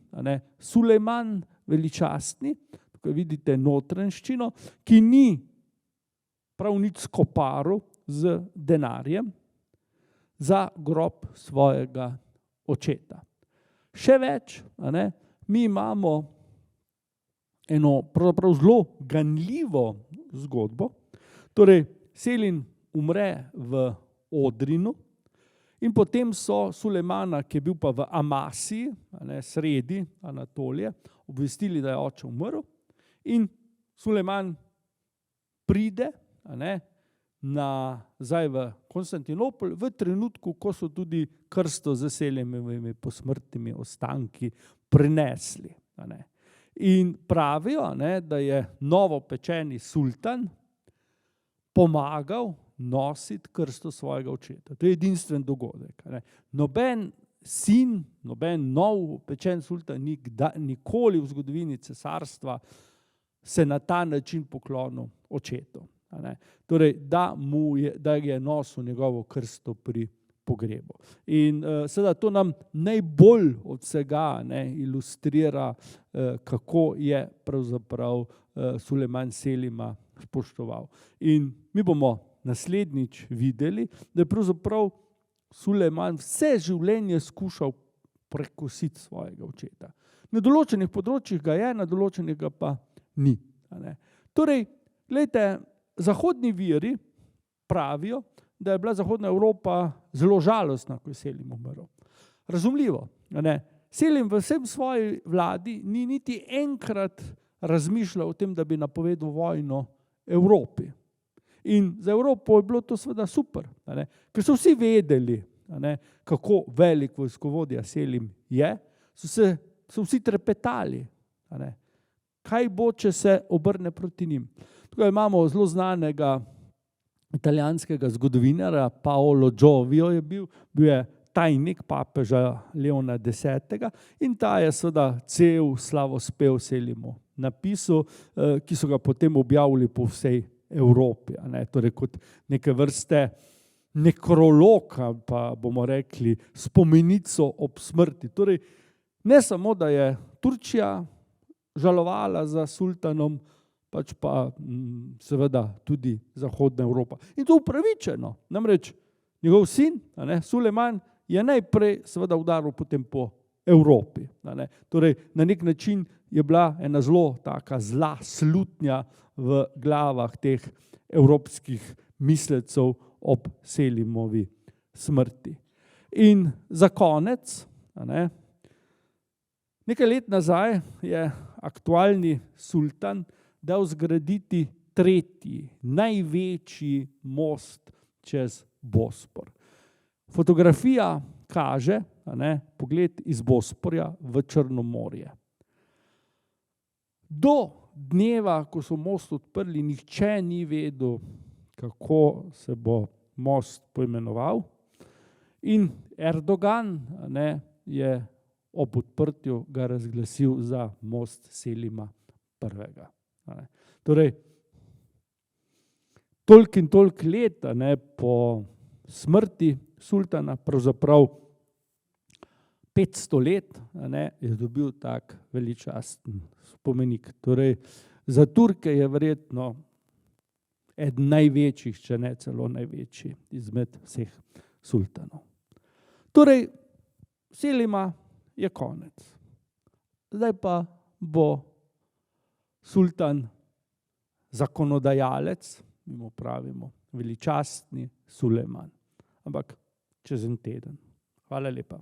Sulejman Veličastni, tukaj vidite notranjščino, ki ni prav nič skoparil z denarjem za grob svojega očeta. Še več, mi imamo eno pravzaprav zelo ganljivo zgodbo. Torej, Selim umre v Odrinu in potem so Sulejmana, ki je bil pa v Amasiji, sredi Anatolije, obvestili, da je oče umrl, in Sulejman pride nazaj v Konstantinopel v trenutku, ko so tudi krsto z Selimovimi posmrtnimi ostanki prinesli. In pravijo, da je novopečeni sultan pomagal nositi krsto svojega očeta. To je edinstven dogodek. Noben sin, noben nov pečen sultan nikoli v zgodovini cesarstva se na ta način poklonil očetu. Torej, da je nosil njegovo krsto pri pogrebu. In seveda to nam najbolj od vsega ilustrira, kako je pravzaprav Sulejman Selima spoštoval. In mi bomo naslednjič videli, da je pravzaprav Sulejman vse življenje skušal prekositi svojega očeta. Na določenih področjih ga je, na določenih ga pa ni. Torej, gledajte, zahodni viri pravijo, da je bila Zahodna Evropa zelo žalostna, ko je Selim umrl. Razumljivo. Selim v vsem svoji vladi ni niti enkrat razmišljal o tem, da bi napovedal vojno Evropi. In za Evropo je bilo to seveda super, ker so vsi vedeli, kako velik vojskovodja Selim je, so vsi trepetali. Kaj bo, če se obrne proti njim? Tukaj imamo zelo znanega italijanskega zgodovinarja, Paolo Giovio je bil je tajnik papeža Leona X. In ta je seveda cel slavospev Selimu napisal, ki so ga potem objavili po vsej Evropi. Torej kot neke vrste nekrolog, pa bomo rekli spomenico ob smrti. Torej, ne samo, da je Turčija žalovala za sultanom, pač pa seveda tudi Zahodna Evropa. In to upravičeno. Namreč njegov sin, Sulejman, je najprej seveda udaril potem po Evropi. Torej, na nek način je bila ena zelo taka zla slutnja v glavah teh evropskih mislecev ob Selimovi smrti. In za konec, nekaj let nazaj je aktualni sultan dal zgraditi 3. največji most čez Bospor. Fotografija kaže pogled iz Bosporja v Črno morje. Do dneva, ko so most odprli, nihče ni vedel, kako se bo most poimenoval. In Erdogan je ob odprtju ga razglasil za most Selima I. Torej, toliko in toliko let po smrti sultana, pravzaprav 500 let, je dobil tak veličasten spomenik. Torej, za Turke je verjetno eden največjih, če ne celo največji izmed vseh sultanov. Torej, Selima je konec. Zdaj pa bo sultan zakonodajalec, mi mu pravimo veličastni Sulejman. Ampak čez en teden. Hvala lepa.